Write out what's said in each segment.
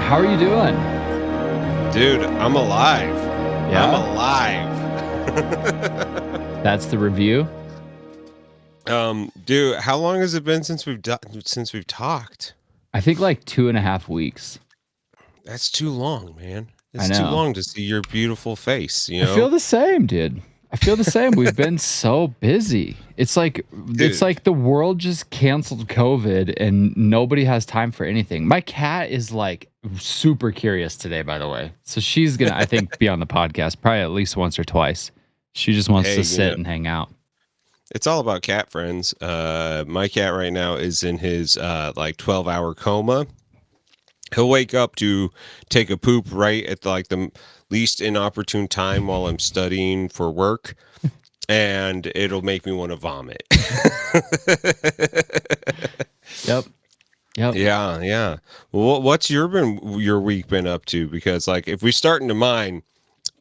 How are you doing? Dude, I'm alive. Yeah? I'm alive. That's the review? Dude, how long has it been since we've talked? I think like 2.5 weeks. That's too long, man. I It's too know. long to see your beautiful face, you I feel know? the same, dude. I feel the same. We've been so busy. It's like Dude. the world just canceled COVID and nobody has time for anything. My cat is like super curious today, by the way. So she's gonna, I think, be on the podcast probably at least once or twice. She just wants Hey, to sit and hang out. it's all about cat friends. My cat right now is in his like 12-hour coma. He'll wake up to take a poop right at the least inopportune time while I'm studying for work, and it'll make me want to vomit. Yep. Yep. Yeah. Well, what's your week been up to? Because like, if we start into mine,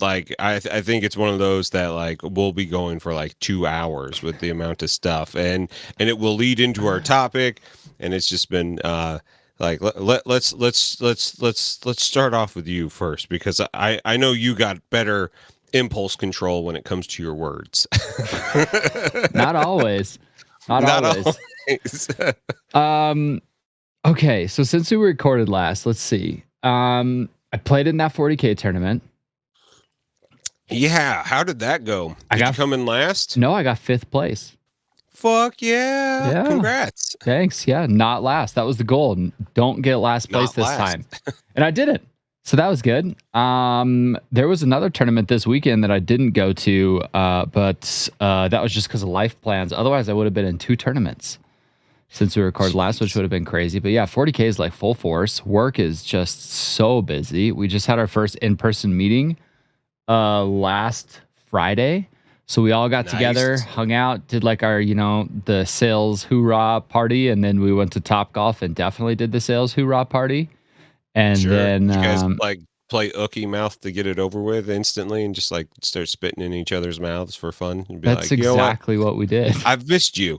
like I think it's one of those that like we'll be going for like 2 hours with the amount of stuff, and it will lead into our topic, and it's just been like let's start off with you first, because I know you got better impulse control when it comes to your words. Not always. Not always. always. Okay, so since we recorded last, let's see. I played in that 40K tournament. Yeah, how did that go? Did you come in last? No, I got 5th place. Fuck yeah. Yeah. Congrats. Thanks. Yeah, not last. That was the goal. Don't get last place this time. And I did it. So that was good. There was another tournament this weekend that I didn't go to, but that was just because of life plans. Otherwise, I would have been in 2 tournaments since we recorded last, which would have been crazy. But yeah, 40K is like full force. Work is just so busy. We just had our first in-person meeting last Friday. So we all got together, hung out, did like our, the sales hoorah party. And then we went to Top Golf and definitely did the sales hoorah party. And then you guys like play ookie mouth to get it over with instantly and just like start spitting in each other's mouths for fun and be that's exactly what we did. I've missed you.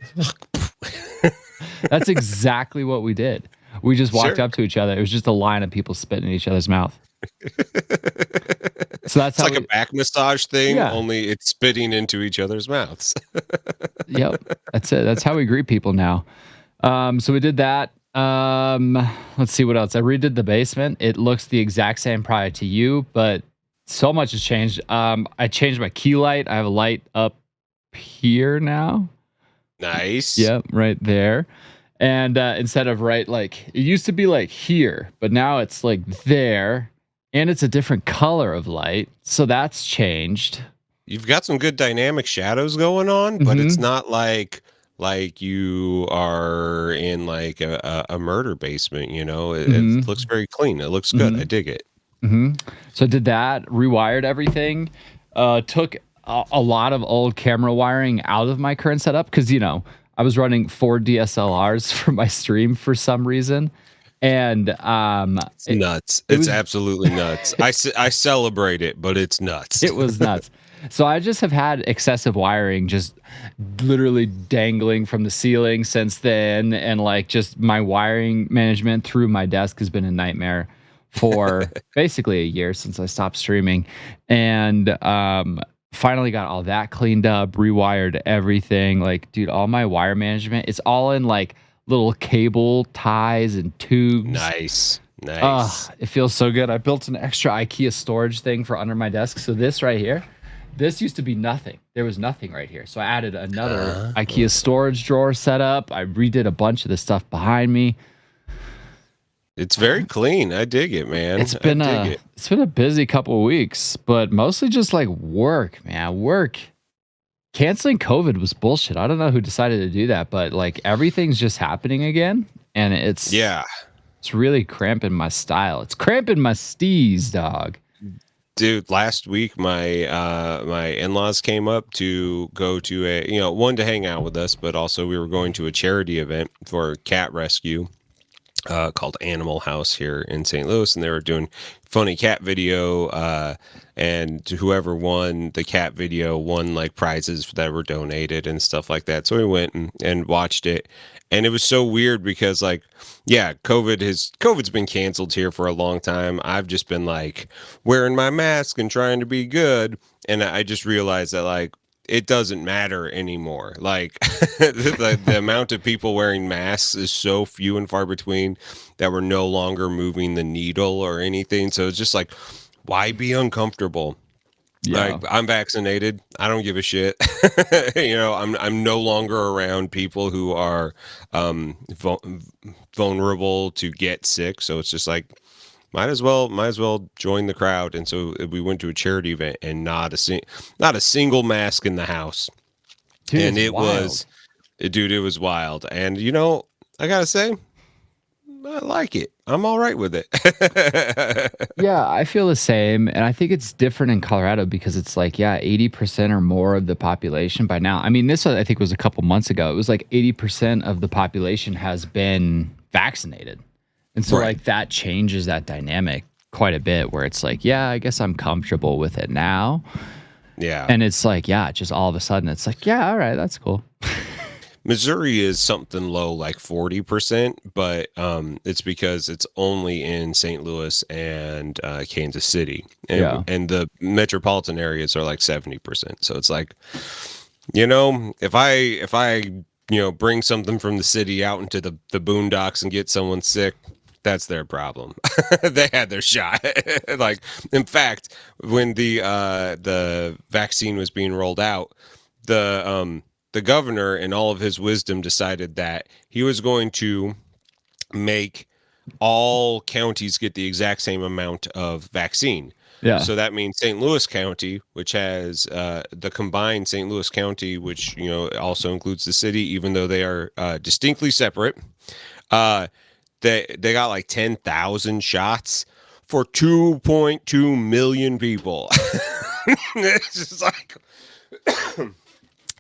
That's exactly what we did. We just walked up to each other. It was just a line of people spitting in each other's mouth. So that's like a back massage thing, only it's spitting into each other's mouths. Yep, that's it. That's how we greet people now. So we did that. Let's see what else. I redid the basement. It looks the exact same prior to you, but so much has changed. I changed my key light. I have a light up here now. Nice. Yep, right there. And instead of it used to be like here, but now it's like there, and it's a different color of light. So that's changed. You've got some good dynamic shadows going on, but it's not like you are in like a murder basement, It looks very clean. It looks good. I dig it. So I did that, rewired everything, took a lot of old camera wiring out of my current setup because, I was running 4 DSLRs for my stream for some reason. And it's nuts. It's absolutely nuts. I celebrate it, but it's nuts. It was nuts. So I just have had excessive wiring just literally dangling from the ceiling since then. And like just my wiring management through my desk has been a nightmare for basically a year since I stopped streaming. And finally got all that cleaned up, rewired everything. Like, dude, all my wire management, it's all in like little cable ties and tubes. Nice. It feels so good. I built an extra IKEA storage thing for under my desk. So this right here, this used to be nothing. There was nothing right here. So I added another IKEA storage drawer setup. I redid a bunch of the stuff behind me. It's very clean. I dig it, man. It's been a busy couple of weeks, but mostly just like work, man. Work. Canceling COVID was bullshit. I don't know who decided to do that, but like everything's just happening again, and it's really cramping my style. It's cramping my steez, dog. Dude, last week my my in-laws came up to go to one to hang out with us, but also we were going to a charity event for cat rescue. called Animal House here in St. Louis, and they were doing funny cat video, and whoever won the cat video won like prizes that were donated and stuff like that. So we went and watched it, and it was so weird because like, yeah, COVID's been canceled here for a long time. I've just been like wearing my mask and trying to be good, and I just realized that like it doesn't matter anymore. Like the amount of people wearing masks is so few and far between that we're no longer moving the needle or anything. So it's just like, why be uncomfortable? Yeah. Like, I'm vaccinated. I don't give a shit. I'm no longer around people who are vulnerable to get sick. So it's just like, might as well join the crowd. And so we went to a charity event, and not a single mask in the house. Dude, and it wild. was wild. And I gotta say, I like it. I'm all right with it. Yeah, I feel the same. And I think it's different in Colorado because it's like, 80% or more of the population by now. I mean, this I think was a couple months ago. It was like 80% of the population has been vaccinated. And so like that changes that dynamic quite a bit, where it's like, yeah, I guess I'm comfortable with it now. Yeah. And it's like, just all of a sudden it's like, yeah, all right, that's cool. Missouri is something low, like 40%, but it's because it's only in St. Louis and Kansas City, and the metropolitan areas are like 70%. So it's like, if I bring something from the city out into the boondocks and get someone sick, that's their problem. They had their shot. Like, in fact, when the vaccine was being rolled out, the governor, in all of his wisdom, decided that he was going to make all counties get the exact same amount of vaccine. Yeah. So that means St. Louis County, which has the combined St. Louis County, which also includes the city, even though they are distinctly separate. They got like 10,000 shots for 2.2 million people. It's just like.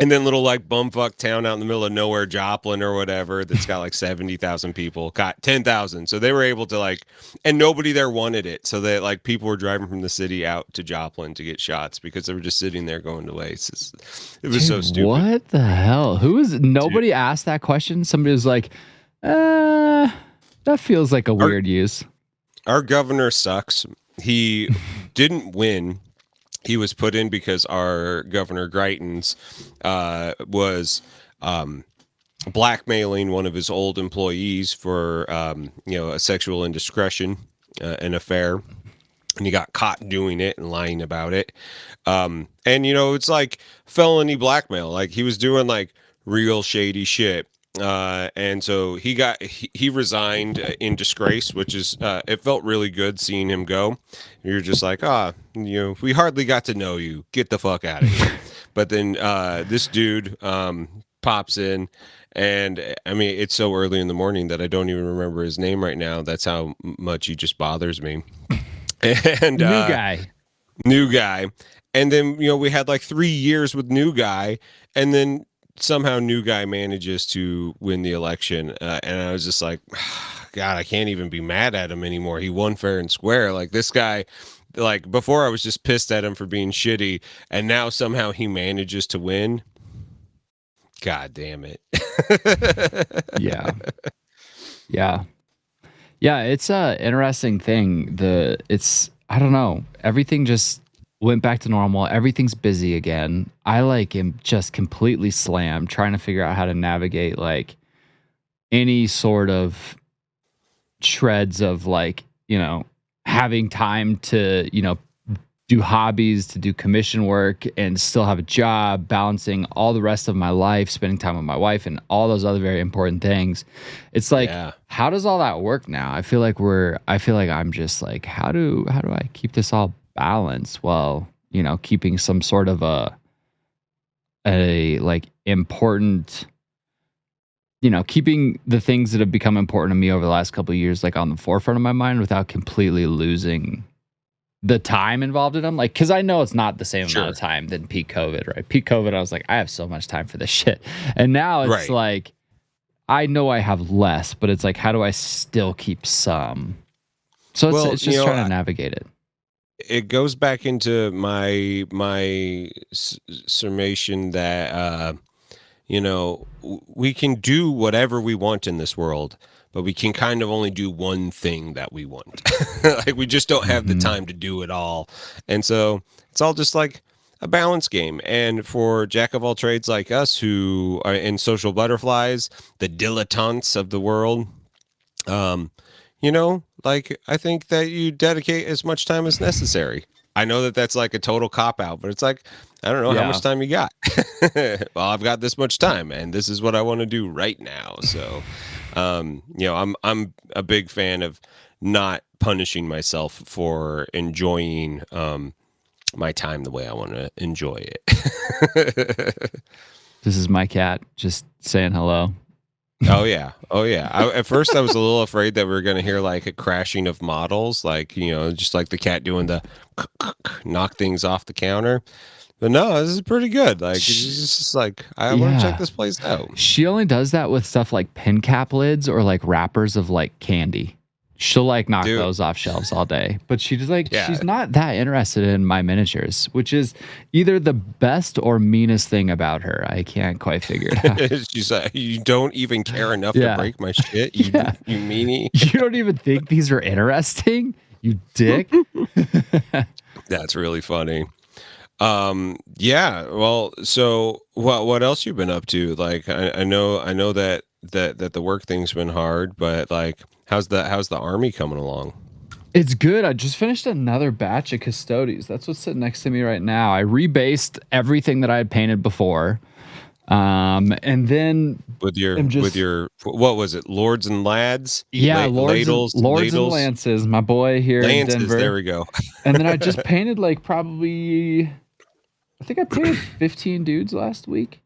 And then little like bumfuck town out in the middle of nowhere, Joplin or whatever, that's got like 70,000 people, got 10,000. So they were able to like, and nobody there wanted it. So that like people were driving from the city out to Joplin to get shots because they were just sitting there going to waste. It was so stupid. What the hell? Nobody asked that question? Somebody was like, that feels like a weird use. Our governor sucks. He didn't win. He was put in because our Governor Greitens was blackmailing one of his old employees for a sexual indiscretion, an affair, and he got caught doing it and lying about it. And it's like felony blackmail. Like, he was doing like real shady shit. And so he resigned in disgrace, which is it felt really good seeing him go. You're just like, we hardly got to know you. Get the fuck out of here. But then this dude pops in, and I mean, it's so early in the morning that I don't even remember his name right now. That's how much he just bothers me. And new guy. And then we had like 3 years with new guy, and then somehow new guy manages to win the election, and I was just like, God, I can't even be mad at him anymore. He won fair and square. Like, this guy, like, before I was just pissed at him for being shitty, and now somehow he manages to win. God damn it. Yeah It's a interesting thing. I don't know, everything just went back to normal. Everything's busy again. I am just completely slammed trying to figure out how to navigate like any sort of shreds of having time to, do hobbies, to do commission work and still have a job, balancing all the rest of my life, spending time with my wife and all those other very important things. It's like, how does all that work now? I feel like I'm just like, how do I keep this all balance while keeping some sort of a important, keeping the things that have become important to me over the last couple of years like on the forefront of my mind without completely losing the time involved in them. Like, because I know it's not the same amount of time than peak COVID, right? Peak COVID, I was like, I have so much time for this shit, and now it's like I know I have less, but it's like, how do I still keep some? So it's just trying to navigate it. It goes back into my summation that we can do whatever we want in this world, but we can kind of only do one thing that we want. Like we just don't have the time to do it all. And so it's all just like a balance game. And for jack of all trades like us who are in social butterflies, the dilettantes of the world, like I think that you dedicate as much time as necessary. I know that that's like a total cop out, but it's like, I don't know how much time you got. Well, I've got this much time and this is what I want to do right now. So, I'm a big fan of not punishing myself for enjoying, my time the way I want to enjoy it. This is my cat just saying hello. Oh yeah. At first I was a little afraid that we were going to hear like a crashing of models, like, just like the cat doing the knock things off the counter. But no, this is pretty good. Like, it's just like, I want to check this place out. She only does that with stuff like pin cap lids or like wrappers of like candy. She'll like knock those off shelves all day, but she's like, she's not that interested in my miniatures, which is either the best or meanest thing about her. I can't quite figure it out. She's like, you don't even care enough to break my shit. You meanie. You don't even think these are interesting, you dick. That's really funny. Well, so what else you've been up to? Like, I know that the work thing's been hard, but like, how's the army coming along? It's good. I just finished another batch of Custodes. That's what's sitting next to me right now. I rebased everything that I had painted before. And then with your what was it? Lords and Lads? Yeah, Lords and Lances, my boy here in Denver. There we go. And then I just painted like probably, I think I painted 15 dudes last week.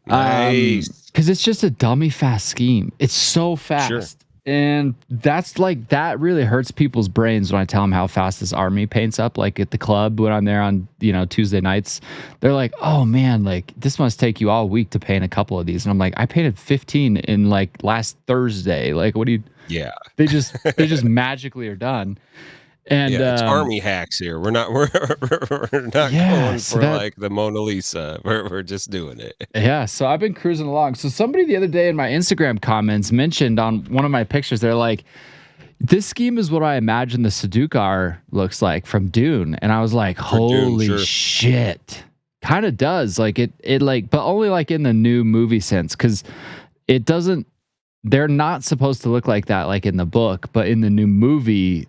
Nice. Because it's just a dummy fast scheme. It's so fast. Sure. And that's like, that really hurts people's brains when I tell them how fast this army paints up. Like at the club when I'm there on, Tuesday nights, they're like, oh man, like this must take you all week to paint a couple of these. And I'm like, I painted 15 in like last Thursday. Like, what do you, they just magically are done. And it's army hacks here. We're not going for like the Mona Lisa. We're just doing it. Yeah, so I've been cruising along. So somebody the other day in my Instagram comments mentioned on one of my pictures, they're like, this scheme is what I imagine the Sedukar looks like from Dune. And I was like, holy shit. Kind of does. Like it like, but only like in the new movie sense, because it doesn't, they're not supposed to look like that like in the book, but in the new movie,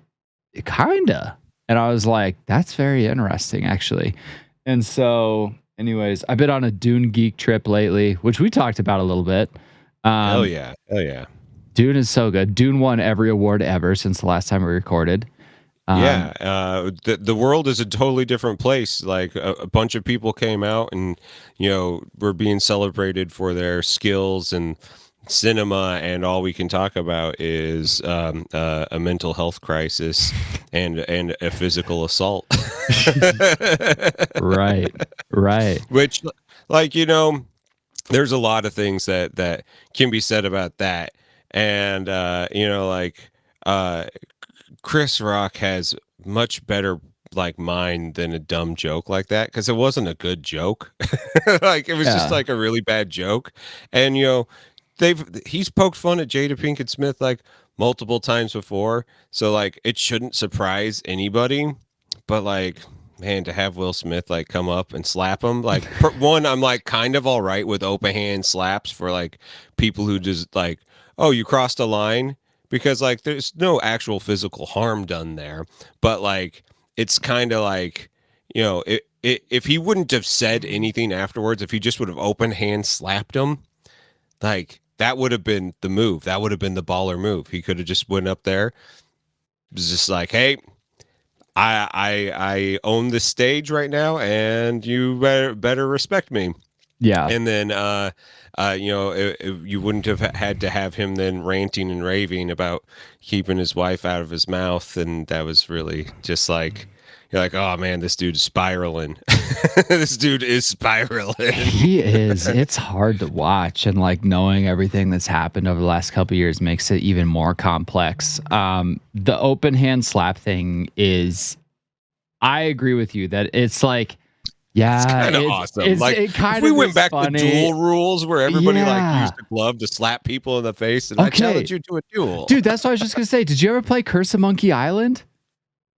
kinda. And I was like, that's very interesting actually. And so anyways, I've been on a Dune geek trip lately, which we talked about a little bit. Hell yeah Dune is so good. Dune won every award ever since the last time we recorded. The world is a totally different place. Like a bunch of people came out and were being celebrated for their skills and cinema, and all we can talk about is a mental health crisis and a physical assault. right Which, like, there's a lot of things that can be said about that. And Chris Rock has much better like mind than a dumb joke like that, because it wasn't a good joke. Like it was just like a really bad joke. And he's poked fun at Jada Pinkett Smith like multiple times before, so like it shouldn't surprise anybody. But like, man, to have Will Smith like come up and slap him, like one, I'm like kind of all right with open hand slaps for like people who just like, oh, you crossed a line, because like there's no actual physical harm done there, but like it's kind of like, if he wouldn't have said anything afterwards, if he just would have open hand slapped him, like that would have been the move. That would have been the baller move. He could have just went up there. It was just like, hey, I own this stage right now, and you better respect me. Yeah. And then you wouldn't have had to have him then ranting and raving about keeping his wife out of his mouth, and that was really just like, you're like, oh man, this dude's spiraling. This dude is spiraling. He is. It's hard to watch, and like knowing everything that's happened over the last couple of years makes it even more complex. The open hand slap thing is, I agree with you that it's like, yeah, it's kind of awesome. Like if we went back to duel rules where everybody like used a glove to slap people in the face, and I challenge you to a duel, dude. That's what I was just gonna say. Did you ever play Curse of Monkey Island?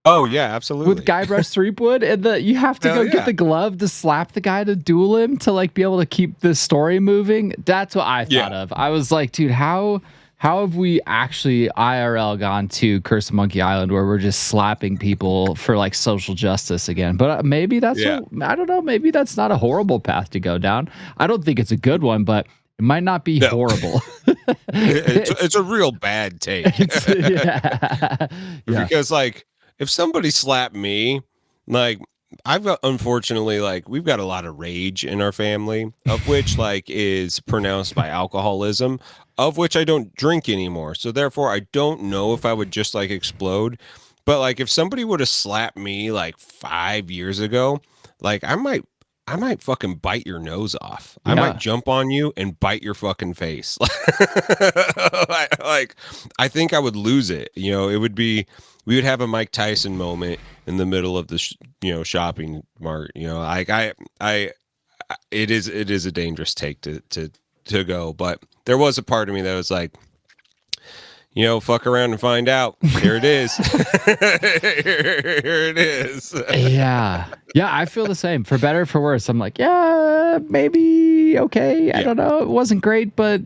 Oh yeah, absolutely. With Guybrush Threepwood, and you have to get the glove to slap the guy to duel him to like be able to keep the story moving. That's what I thought of. I was like, dude, how have we actually IRL gone to Curse of Monkey Island where we're just slapping people for like social justice again? But maybe that's I don't know. Maybe that's not a horrible path to go down. I don't think it's a good one, but it might not be horrible. It's a real bad take. Because like, if somebody slapped me, like I've got, unfortunately, like we've got a lot of rage in our family, of which like is pronounced by alcoholism, of which I don't drink anymore. So therefore I don't know if I would just like explode. But like if somebody would have slapped me like 5 years ago, like I might fucking bite your nose off. I might jump on you and bite your fucking face. Like I think I would lose it. You know, it would be, we would have a Mike Tyson moment in the middle of the shopping mart. You know, like it is a dangerous take to go, but there was a part of me that was like, you know, fuck around and find out. Here it is. Here it is. Yeah, I feel the same. For better or for worse, I'm like, yeah, maybe okay. I don't know. It wasn't great, but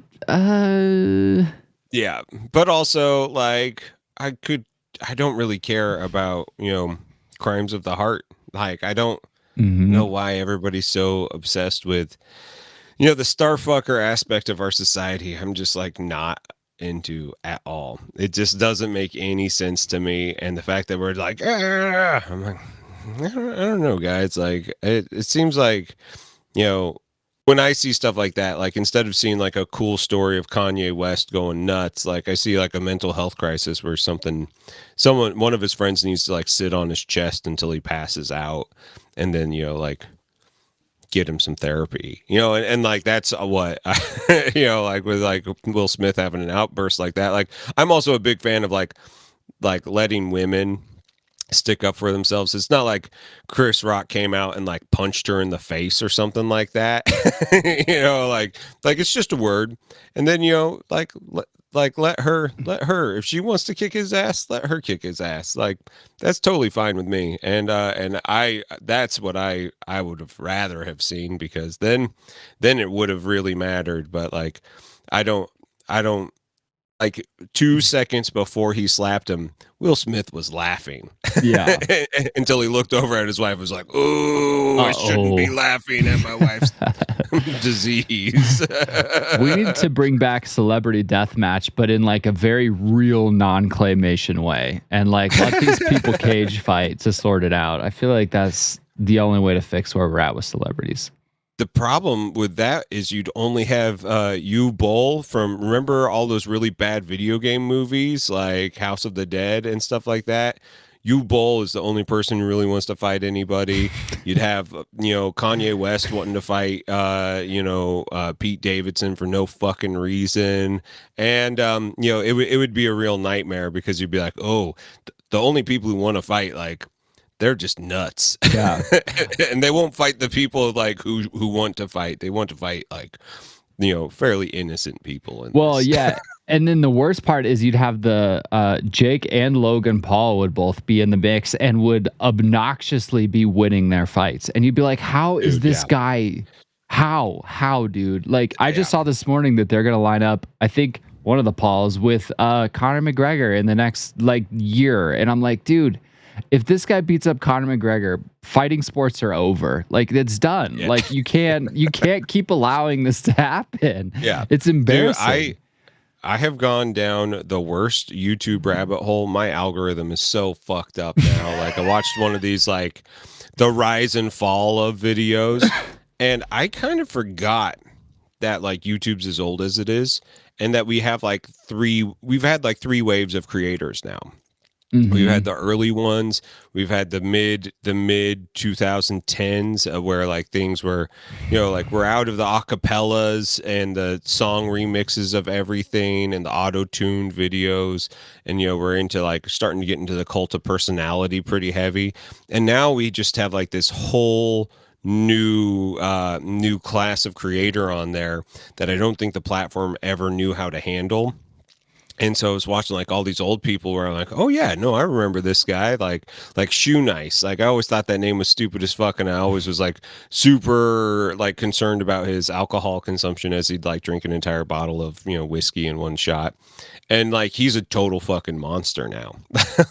yeah. But also, like, I don't really care about, crimes of the heart. Like, I don't know why everybody's so obsessed with, the starfucker aspect of our society. I'm just like not into at all. It just doesn't make any sense to me. And the fact that we're like, I'm like, I don't know, guys. Like, it seems like, when I see stuff like that, like instead of seeing like a cool story of Kanye West going nuts, like I see like a mental health crisis where one of his friends needs to like sit on his chest until he passes out, and then like get him some therapy, and like that's what like with like Will Smith having an outburst like that. Like I'm also a big fan of like letting women stick up for themselves. It's not like Chris Rock came out and like punched her in the face or something like that. Like it's just a word, and then let her if she wants to kick his ass, let her kick his ass. Like that's totally fine with me. And that's what I would have rather have seen, because then it would have really mattered. But like I don't like 2 seconds before he slapped him, Will Smith was laughing. Yeah. Until he looked over at his wife and was like, "Oh, I shouldn't be laughing at my wife's disease." We need to bring back celebrity deathmatch, but in like a very real non-claymation way, and like let these people cage fight to sort it out. I feel like that's the only way to fix where we're at with celebrities. The problem with that is you'd only have Bull from, remember all those really bad video game movies like House of the Dead and stuff like that? Bull is the only person who really wants to fight anybody. You'd have Kanye West wanting to fight Pete Davidson for no fucking reason, and it would be a real nightmare, because you'd be like, oh, the only people who want to fight, like, they're just nuts. Yeah. And they won't fight the people like who want to fight. They want to fight like, fairly innocent people. Yeah. And then the worst part is you'd have the Jake and Logan Paul would both be in the mix and would obnoxiously be winning their fights. And you'd be like, how is this guy? How, dude? Like, I just saw this morning that they're going to line up, I think, one of the Pauls with Conor McGregor in the next like year. And I'm like, dude, if this guy beats up Conor McGregor, fighting sports are over. Like, it's done. Yeah. Like you can't keep allowing this to happen. Yeah, it's embarrassing. Dude, I have gone down the worst YouTube rabbit hole. My algorithm is so fucked up now. Like I watched one of these like the rise and fall of videos, and I kind of forgot that like YouTube's as old as it is, and that we've had like three waves of creators now. We've had the early ones. We've had the mid 2010s where like things were, like we're out of the acapellas and the song remixes of everything and the auto-tuned videos, and we're into like starting to get into the cult of personality pretty heavy. And now we just have like this whole new class of creator on there that I don't think the platform ever knew how to handle. And so I was watching like all these old people where I'm like, oh yeah, no, I remember this guy, like Shoe Nice. Like I always thought that name was stupid as fuck, and I always was like super like concerned about his alcohol consumption as he'd like drink an entire bottle of whiskey in one shot. And like he's a total fucking monster now.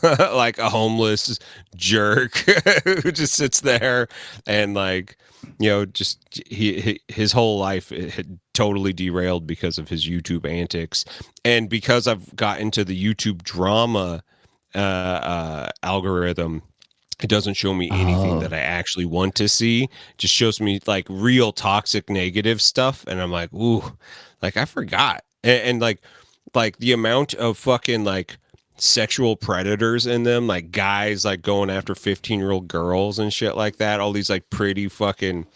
Like a homeless jerk who just sits there and like just his whole life had totally derailed because of his YouTube antics. And because I've got into the YouTube drama algorithm, it doesn't show me anything that I actually want to see. It just shows me like real toxic negative stuff, and I'm like, ooh, like I forgot. And like the amount of fucking like sexual predators in them, like guys like going after 15-year-old girls and shit like that, all these like pretty fucking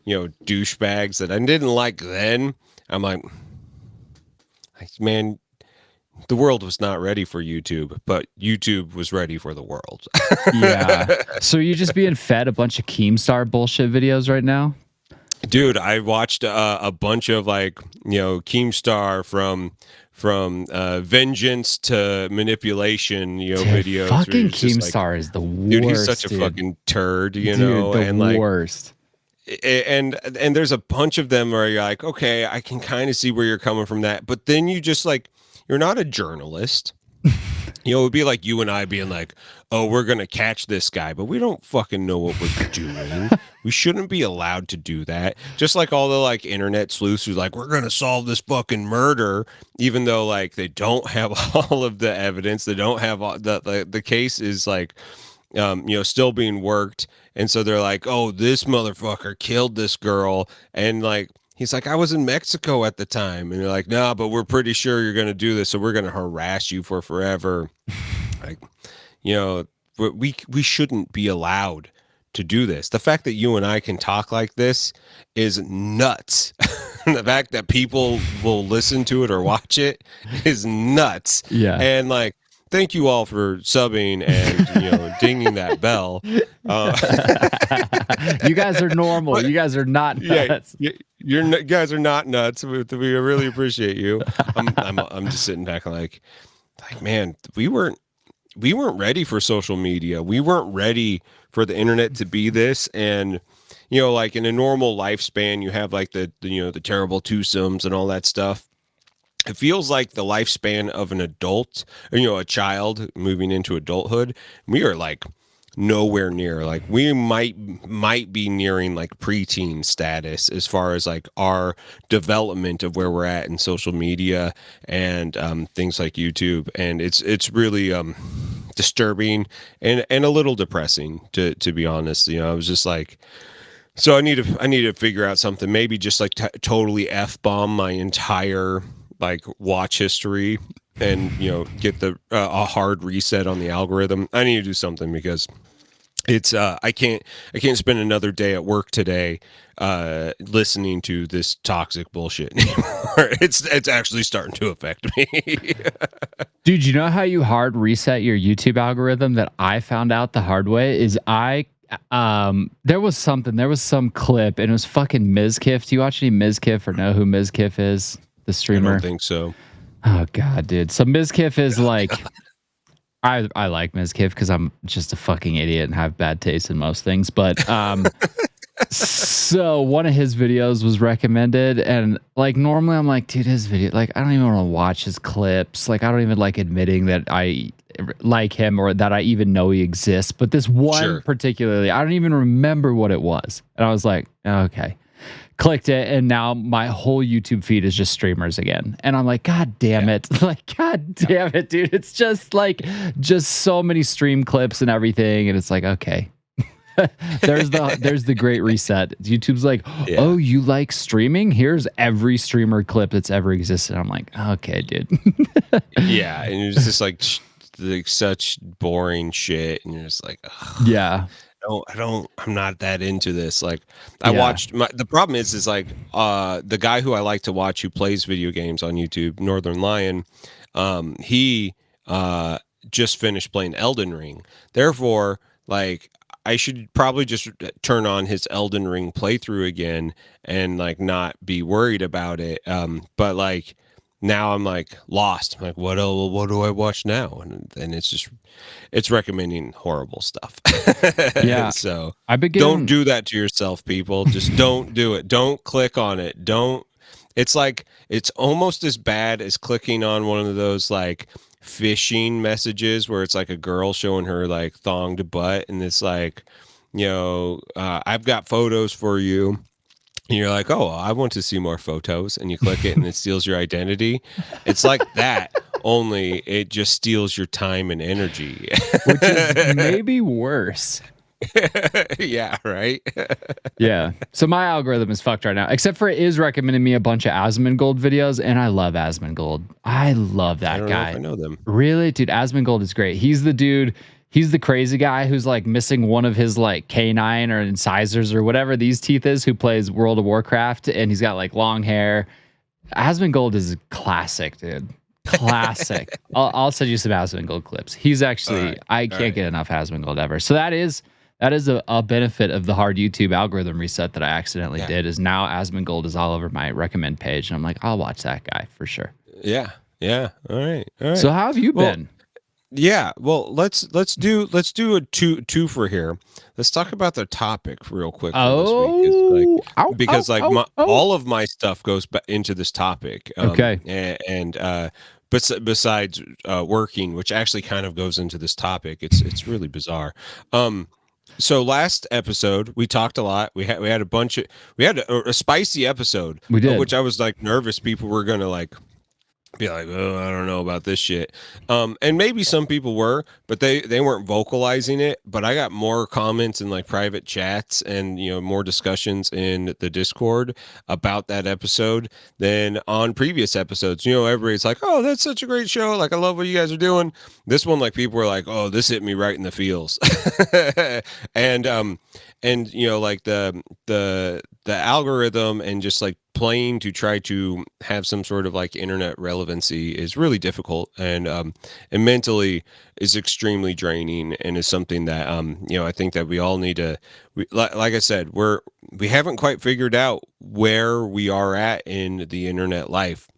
douchebags that I didn't like then. I'm like, man, the world was not ready for YouTube, but YouTube was ready for the world. Yeah. So you're just being fed a bunch of Keemstar bullshit videos right now? Dude, I watched a bunch of like, Keemstar from vengeance to manipulation, videos. Fucking Keemstar is the worst. Dude, he's such a fucking turd, the worst. And there's a bunch of them where you're like, okay, I can kind of see where you're coming from that, but then you just like, you're not a journalist. It would be like you and I being like, oh, we're going to catch this guy, but we don't fucking know what we're doing. We shouldn't be allowed to do that. Just like all the like internet sleuths who's like, we're going to solve this fucking murder, even though like they don't have all of the evidence. They don't have all the case is like, still being worked. And so they're like, oh, this motherfucker killed this girl. And like, he's like, I was in Mexico at the time. And you're like, nah, but we're pretty sure you're going to do this. So we're going to harass you for forever. Like, we shouldn't be allowed to do this. The fact that you and I can talk like this is nuts. The fact that people will listen to it or watch it is nuts. Yeah. And like, thank you all for subbing and dinging that bell. You guys are normal. You guys are not nuts. Yeah, you guys are not nuts. We really appreciate you. I'm just sitting back like, man, we weren't ready for social media. We weren't ready for the internet to be this. And like in a normal lifespan, you have like the terrible twosomes and all that stuff. It feels like the lifespan of an adult, or a child moving into adulthood. We are like nowhere near. Like we might be nearing like preteen status as far as like our development of where we're at in social media and things like YouTube. And it's really disturbing and a little depressing to be honest. I was just like, so I need to figure out something. Maybe just like totally F-bomb my entire like watch history and get a hard reset on the algorithm. I need to do something because it's I can't spend another day at work today listening to this toxic bullshit anymore. It's actually starting to affect me. Dude, you know how you hard reset your YouTube algorithm that I found out the hard way is there was some clip and it was fucking Mizkiff. Do you watch any Mizkiff or know who Mizkiff is? The streamer? I don't think so. Oh god, dude. So Mizkiff is like I like Mizkiff because I'm just a fucking idiot and have bad taste in most things. But so one of his videos was recommended, and like normally I'm like, dude, his video, like I don't even want to watch his clips. Like I don't even like admitting that I like him or that I even know he exists. But this one particularly, I don't even remember what it was, and I was like, okay. Clicked it, and now my whole YouTube feed is just streamers again. And I'm like, God damn it. Like, God damn it, dude. It's just so many stream clips and everything. And it's like, okay. there's the great reset. YouTube's like, oh, you like streaming? Here's every streamer clip that's ever existed. I'm like, okay, dude. Yeah. And it's just like like such boring shit, and you're just like, ugh. Yeah. I'm not that into this. Like, I watched the problem is like the guy who I like to watch who plays video games on YouTube, Northern Lion, he just finished playing Elden Ring. Therefore, like, I should probably just turn on his Elden Ring playthrough again and like not be worried about it. But like now I'm like lost. I'm like, what do I watch now? And it's recommending horrible stuff. Yeah. So I don't do that to yourself, people. Just don't do it. Don't click on it. It's like, it's almost as bad as clicking on one of those like phishing messages where it's like a girl showing her like thonged butt, and it's like, I've got photos for you. And you're like, oh, I want to see more photos. And you click it and it steals your identity. It's like that, only it just steals your time and energy. Which is maybe worse. Yeah, right? Yeah. So my algorithm is fucked right now, except for it is recommending me a bunch of Asmongold videos, and I love Asmongold. I love that I don't guy. know if I know them. Really? Dude, Asmongold is great. He's the dude. He's the crazy guy who's like missing one of his like canine or incisors or whatever these teeth is, who plays World of Warcraft, and he's got like long hair. Asmongold is classic, dude. Classic. I'll send you some Asmongold clips. He's actually, I can't get enough Asmongold ever. So that is a benefit of the hard YouTube algorithm reset that I accidentally did, is now Asmongold is all over my recommend page, and I'm like, I'll watch that guy for sure. Yeah. All right. So how have you been? Yeah, well, let's do a two for here. Let's talk about the topic real quick for this week, because all of my stuff goes into this topic. Okay, and besides working, which actually kind of goes into this topic, it's really bizarre. So last episode we talked a lot. We had a spicy episode. We did, which I was like nervous people were gonna like be like, oh, I don't know about this shit. And maybe some people were, but they weren't vocalizing it. But I got more comments in like private chats and, more discussions in the Discord about that episode than on previous episodes. Everybody's like, oh, that's such a great show. Like, I love what you guys are doing. This one, like, people were like, oh, this hit me right in the feels. and like the algorithm and just like playing to try to have some sort of like internet relevancy is really difficult, and mentally is extremely draining, and is something that I think that we all need to, like I said, we haven't quite figured out where we are at in the internet life.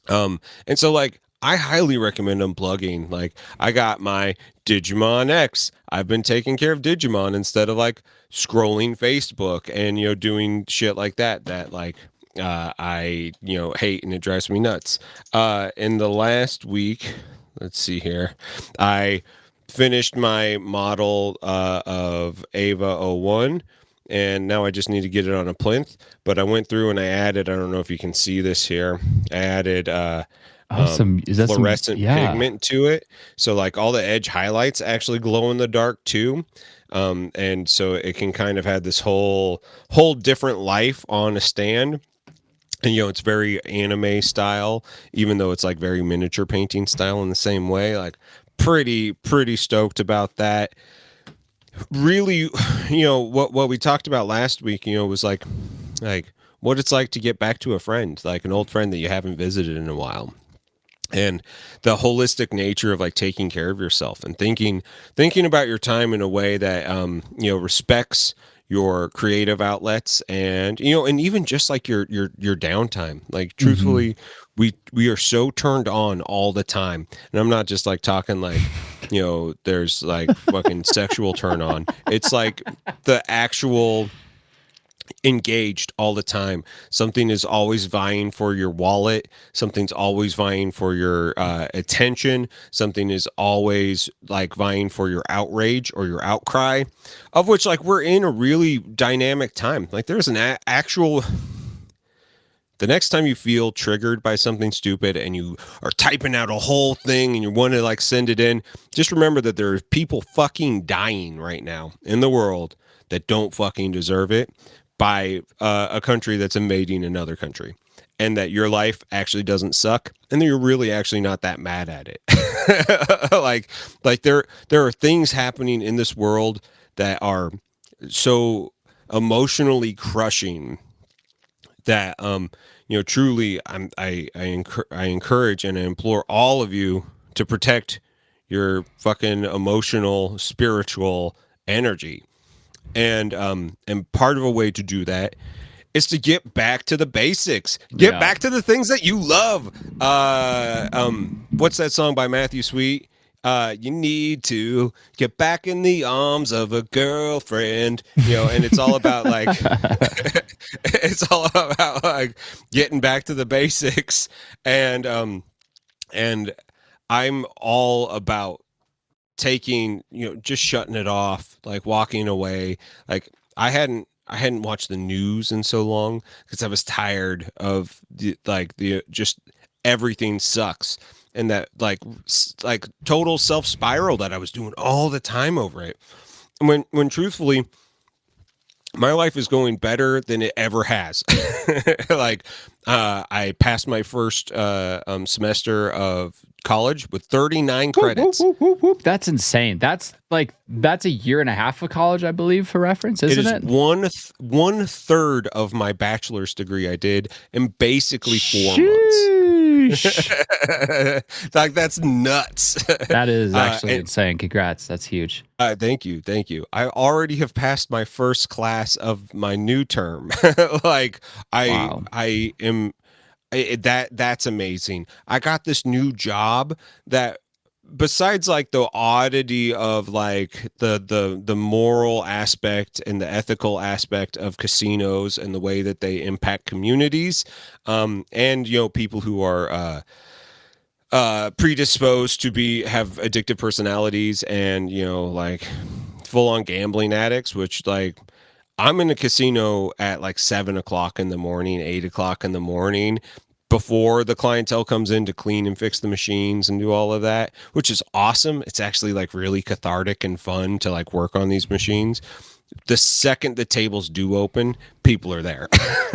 And so like I highly recommend unplugging. Like, I got my Digimon X. I've been taking care of Digimon instead of like scrolling Facebook and doing shit like that like I hate, and it drives me nuts. In the last week, let's see here, I finished my model of Ava 01, and now I just need to get it on a plinth. But I went through and I added, I don't know if you can see this here, I added fluorescent pigment to it, so like all the edge highlights actually glow in the dark too. And so it can kind of have this whole different life on a stand. And it's very anime style, even though it's like very miniature painting style in the same way. Like, pretty stoked about that. Really, what we talked about last week, was like what it's like to get back to a friend, like an old friend that you haven't visited in a while. And the holistic nature of like taking care of yourself and thinking about your time in a way that respects your creative outlets, and and even just like your downtime. Like, truthfully, we are so turned on all the time, and I'm not just like talking like there's like fucking sexual turn on. It's like the actual engaged all the time. Something is always vying for your wallet. Something's always vying for your attention. Something is always like vying for your outrage or your outcry, of which like we're in a really dynamic time. Like, there's an actual, the next time you feel triggered by something stupid and you are typing out a whole thing and you want to like send it in, just remember that there are people fucking dying right now in the world that don't fucking deserve it, by a country that's invading another country. and that your life actually doesn't suck, and that you're really actually not that mad at it. like there are things happening in this world that are so emotionally crushing that truly I encourage and I implore all of you to protect your fucking emotional spiritual energy. And part of a way to do that is to get back to the basics. Get back to the things that you love. What's that song by Matthew Sweet? You need to get back in the arms of a girlfriend, and it's all about like, it's all about like getting back to the basics. And I'm all about taking, just shutting it off, like walking away. Like I hadn't watched the news in so long because I was tired of the just everything sucks, and that like total self spiral that I was doing all the time over it. And when truthfully, my life is going better than it ever has. Like, I passed my first semester of college with 39 credits. Whoop, whoop, whoop. That's insane. That's a year and a half of college, I believe, for reference, isn't it? One third of my bachelor's degree I did in basically 4 months. Like, that's nuts. That is actually insane. Congrats. That's huge. Thank you. I already have passed my first class of my new term. Like, Wow. I am that's amazing. I got this new job that, besides like the oddity of like the moral aspect and the ethical aspect of casinos and the way that they impact communities, and people who are predisposed to have addictive personalities, and like full on gambling addicts, which, like, I'm in a casino at like 7 o'clock in the morning, 8 o'clock in the morning, before the clientele comes in to clean and fix the machines and do all of that, which is awesome. It's actually like really cathartic and fun to like work on these machines. The second the tables do open, people are there.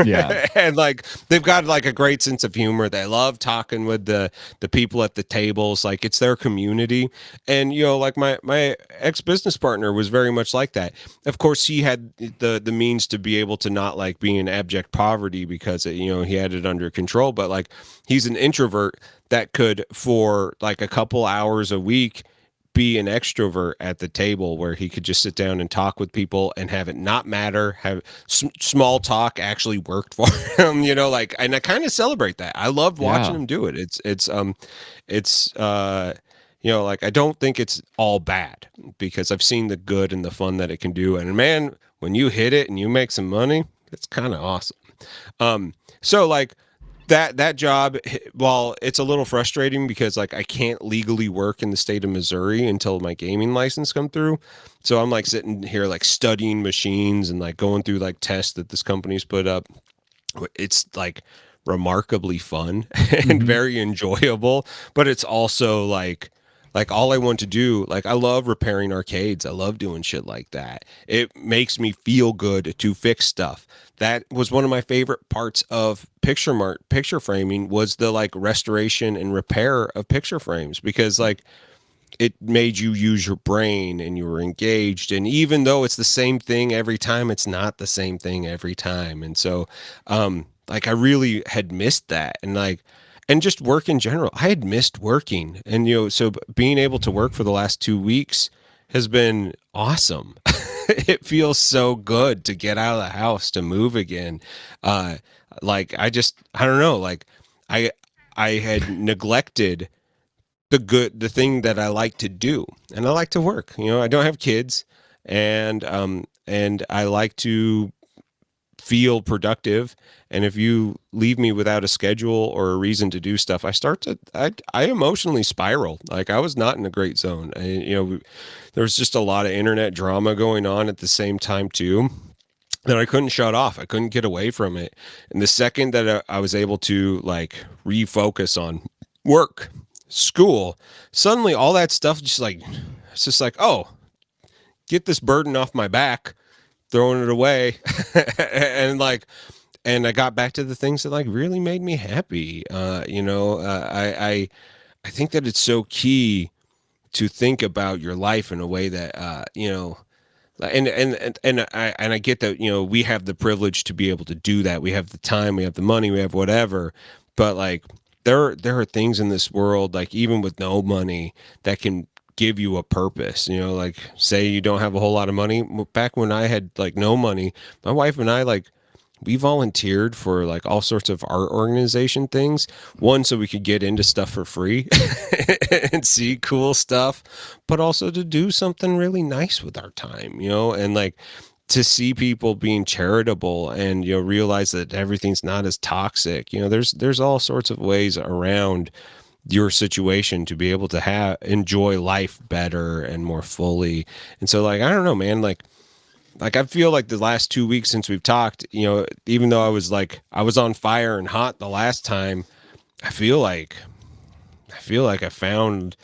Yeah. And like, they've got like a great sense of humor. They love talking with the people at the tables. Like, it's their community. And like my ex-business partner was very much like that. Of course, he had the means to be able to not like be in abject poverty because he had it under control. But like, he's an introvert that could, for like a couple hours a week, be an extrovert at the table, where he could just sit down and talk with people and have it not matter, have small talk actually worked for him, like, and I kind of celebrate that. I loved watching him do it. It's like, I don't think it's all bad, because I've seen the good and the fun that it can do. And man, when you hit it and you make some money, it's kind of awesome. So like, that job, while it's a little frustrating because like I can't legally work in the state of Missouri until my gaming license come through. So I'm like sitting here like studying machines and like going through like tests that this company's put up. It's like remarkably fun and very enjoyable, but it's also like all I want to do, like, I love repairing arcades. I love doing shit like that. It makes me feel good to fix stuff. That was one of my favorite parts of picture framing, was the like restoration and repair of picture frames, because like, it made you use your brain and you were engaged. And even though it's the same thing every time, it's not the same thing every time. And so, like, I really had missed that. And like, and just work in general, I had missed working. And, so being able to work for the last 2 weeks has been awesome. It feels so good to get out of the house, to move again. Like, I don't know, like, I had neglected the thing that I like to do, and I like to work. I don't have kids, and I like to feel productive. And if you leave me without a schedule or a reason to do stuff, I emotionally spiral. Like, I was not in a great zone. There was just a lot of internet drama going on at the same time too, that I couldn't shut off. I couldn't get away from it. And the second that I was able to like refocus on work, school, suddenly all that stuff just like, it's just like, oh, get this burden off my back, throwing it away. And like, and I got back to the things that like really made me happy. I think that it's so key to think about your life in a way that and I get that, we have the privilege to be able to do that. We have the time, we have the money, we have whatever. But like there are things in this world, like even with no money, that can give you a purpose. Like say you don't have a whole lot of money. Back when I had like no money, my wife and I like we volunteered for like all sorts of art organization things. One, so we could get into stuff for free and see cool stuff, but also to do something really nice with our time, and like to see people being charitable and, realize that everything's not as toxic. There's all sorts of ways around your situation to be able to enjoy life better and more fully. And so like, I don't know, man, like I feel like the last 2 weeks since we've talked, even though I was on fire and hot the last time, I feel like I found,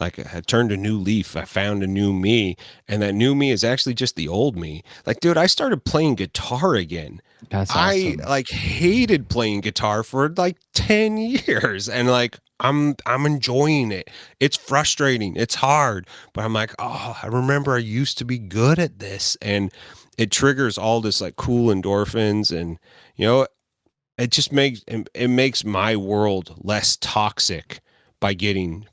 like I turned a new leaf. I found a new me, and that new me is actually just the old me. Like, dude, I started playing guitar again. That's awesome. I like hated playing guitar for like 10 years, and like I'm enjoying it. It's frustrating. It's hard, but I'm like, oh, I remember I used to be good at this, and it triggers all this like cool endorphins, and it just makes my world less toxic by getting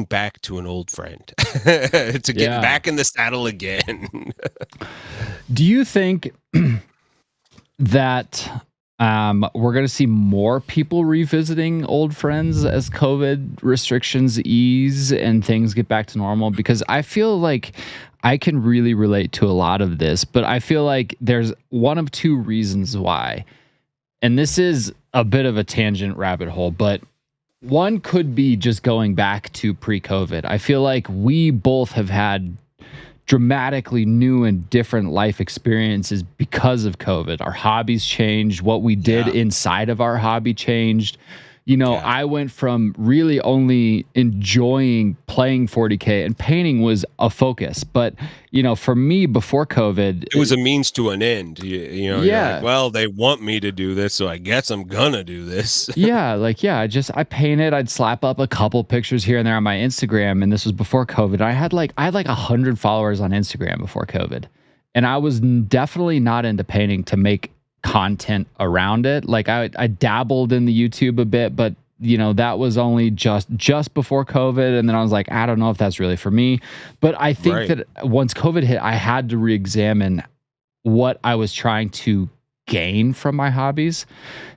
back to an old friend, to get back in the saddle again. Do you think that we're going to see more people revisiting old friends as COVID restrictions ease and things get back to normal? Because I feel like I can really relate to a lot of this, but I feel like there's one of two reasons why. And this is a bit of a tangent rabbit hole, but one could be just going back to pre-COVID. I feel like we both have had dramatically new and different life experiences because of COVID. Our hobbies changed. What we did inside of our hobby changed. I went from really only enjoying playing 40K, and painting was a focus. But, for me before COVID, it was a means to an end. You're like, well, they want me to do this, so I guess I'm gonna do this. I painted. I'd slap up a couple pictures here and there on my Instagram, and this was before COVID. I had like 100 followers on Instagram before COVID, and I was definitely not into painting to make content around it. Like I dabbled in the YouTube a bit, but that was only just before COVID, and then I was like, I don't know if that's really for me. But I think that once COVID hit, I had to re-examine what I was trying to gain from my hobbies.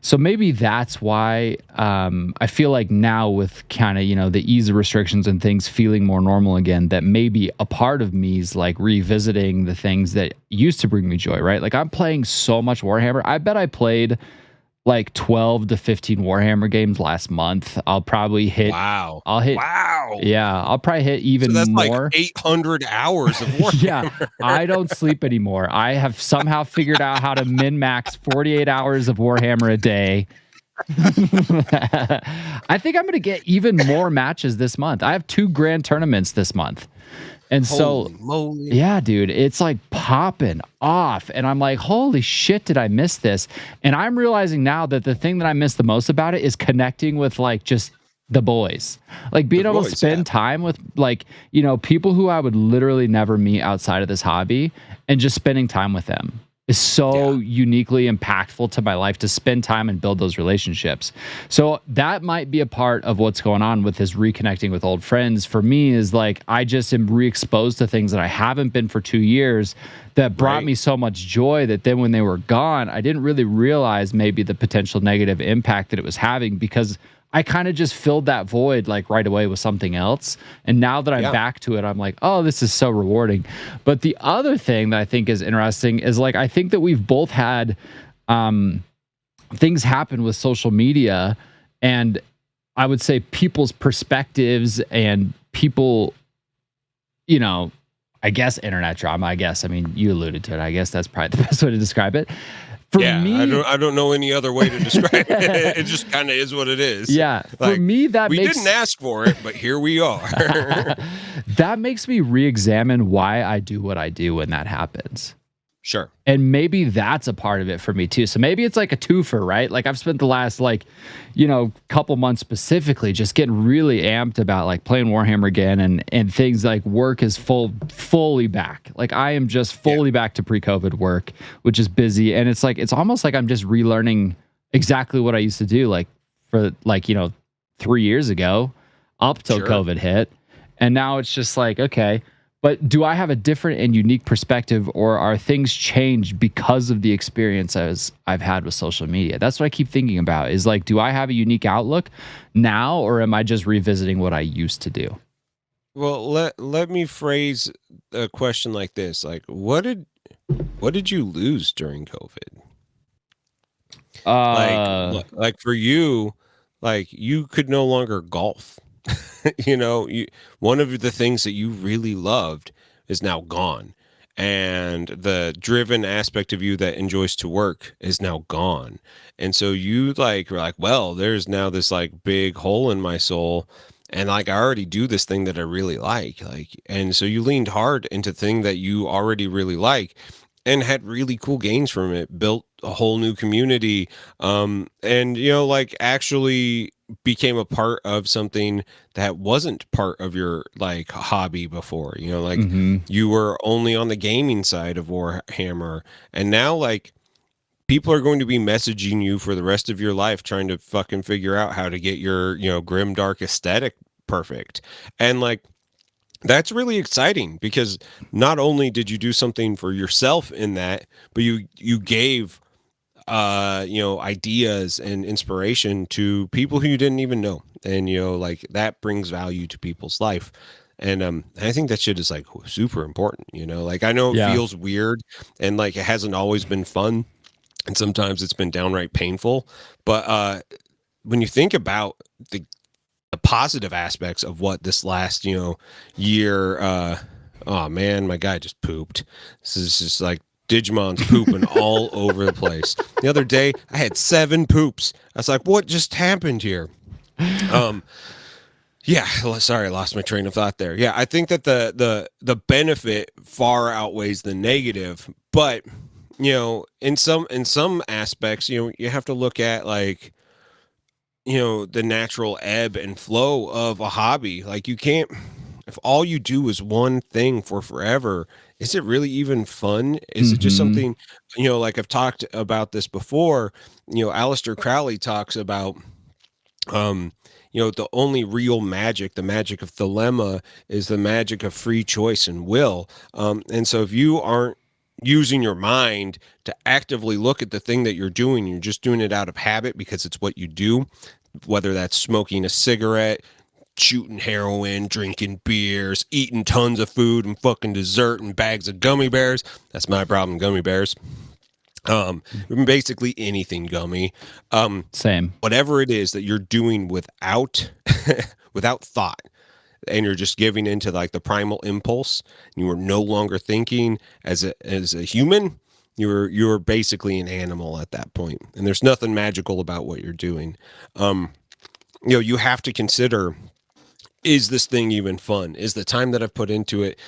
So maybe that's why I feel like now, with kind of the ease of restrictions and things feeling more normal again, that maybe a part of me is like revisiting the things that used to bring me joy, right? Like I'm playing so much Warhammer. I bet I played like 12 to 15 Warhammer games last month. I'll probably hit. Wow. Yeah, I'll probably hit even that's more. Like 800 hours of Warhammer. Yeah, I don't sleep anymore. I have somehow figured out how to min-max 48 hours of Warhammer a day. I think I'm going to get even more matches this month. I have 2 grand tournaments this month. And holy moly. Yeah, dude, it's like popping off. And I'm like, holy shit, did I miss this? And I'm realizing now that the thing that I miss the most about it is connecting with like just the boys, like being able to spend time with like, people who I would literally never meet outside of this hobby, and just spending time with them is so uniquely impactful to my life, to spend time and build those relationships. So that might be a part of what's going on with this reconnecting with old friends. For me is like, I just am re-exposed to things that I haven't been for 2 years that brought me so much joy, that then when they were gone, I didn't really realize maybe the potential negative impact that it was having, because I kind of just filled that void like right away with something else. And now that I'm back to it, I'm like, oh, this is so rewarding. But the other thing that I think is interesting is like, I think that we've both had things happen with social media, and I would say people's perspectives and people, I guess internet drama, I mean, you alluded to it. I guess that's probably the best way to describe it. For me, I don't know any other way to describe it. It just kind of is what it is. Yeah, like, for me, we didn't ask for it, but here we are. That makes me re-examine why I do what I do when that happens. Sure. And maybe that's a part of it for me too. So maybe it's like a twofer, right? Like I've spent the last couple months specifically just getting really amped about like playing Warhammer again, and things like work is fully back. Like I am just fully back to pre-COVID work, which is busy. And it's like it's almost like I'm just relearning exactly what I used to do like for 3 years ago up till COVID hit. And now it's just like, okay. But do I have a different and unique perspective, or are things changed because of the experiences I've had with social media? That's what I keep thinking about is like, do I have a unique outlook now, or am I just revisiting what I used to do? Well, let me phrase a question like this. Like, what did you lose during COVID? Like for you, like you could no longer golf. One of the things that you really loved is now gone. And the driven aspect of you that enjoys to work is now gone. And so you like were like, well, there's now this like big hole in my soul. And like I already do this thing that I really like. And so you leaned hard into the thing that you already really like and had really cool gains from it, built a whole new community, and like actually became a part of something that wasn't part of your like hobby before. Like you were only on the gaming side of Warhammer, and now like people are going to be messaging you for the rest of your life trying to fucking figure out how to get your grim dark aesthetic perfect. And like that's really exciting because not only did you do something for yourself in that, but you gave ideas and inspiration to people who you didn't even know. And like that brings value to people's life. And I think that shit is like super important, like I know it feels weird and like it hasn't always been fun and sometimes it's been downright painful, but when you think about the positive aspects of what this last year, oh man, my guy just pooped. This is just like Digimon's pooping all over the place. The other day I had 7 poops. I was like, what just happened here? Yeah, sorry, I lost my train of thought there. Yeah, I think that the benefit far outweighs the negative, but in some aspects, you have to look at like the natural ebb and flow of a hobby. Like you can't, if all you do is one thing for forever, is it really even fun? Is it just something, like I've talked about this before, Aleister Crowley talks about, the only real magic, the magic of dilemma, is the magic of free choice and will. And so if you aren't using your mind to actively look at the thing that you're doing, you're just doing it out of habit because it's what you do, whether that's smoking a cigarette, shooting heroin, drinking beers, eating tons of food and fucking dessert and bags of gummy bears. That's my problem, gummy bears. Basically anything gummy. Same. Whatever it is that you're doing without without thought, and you're just giving into like the primal impulse, you are no longer thinking as a human. You're basically an animal at that point, and there's nothing magical about what you're doing. You have to consider, is this thing even fun? Is the time that I've put into it,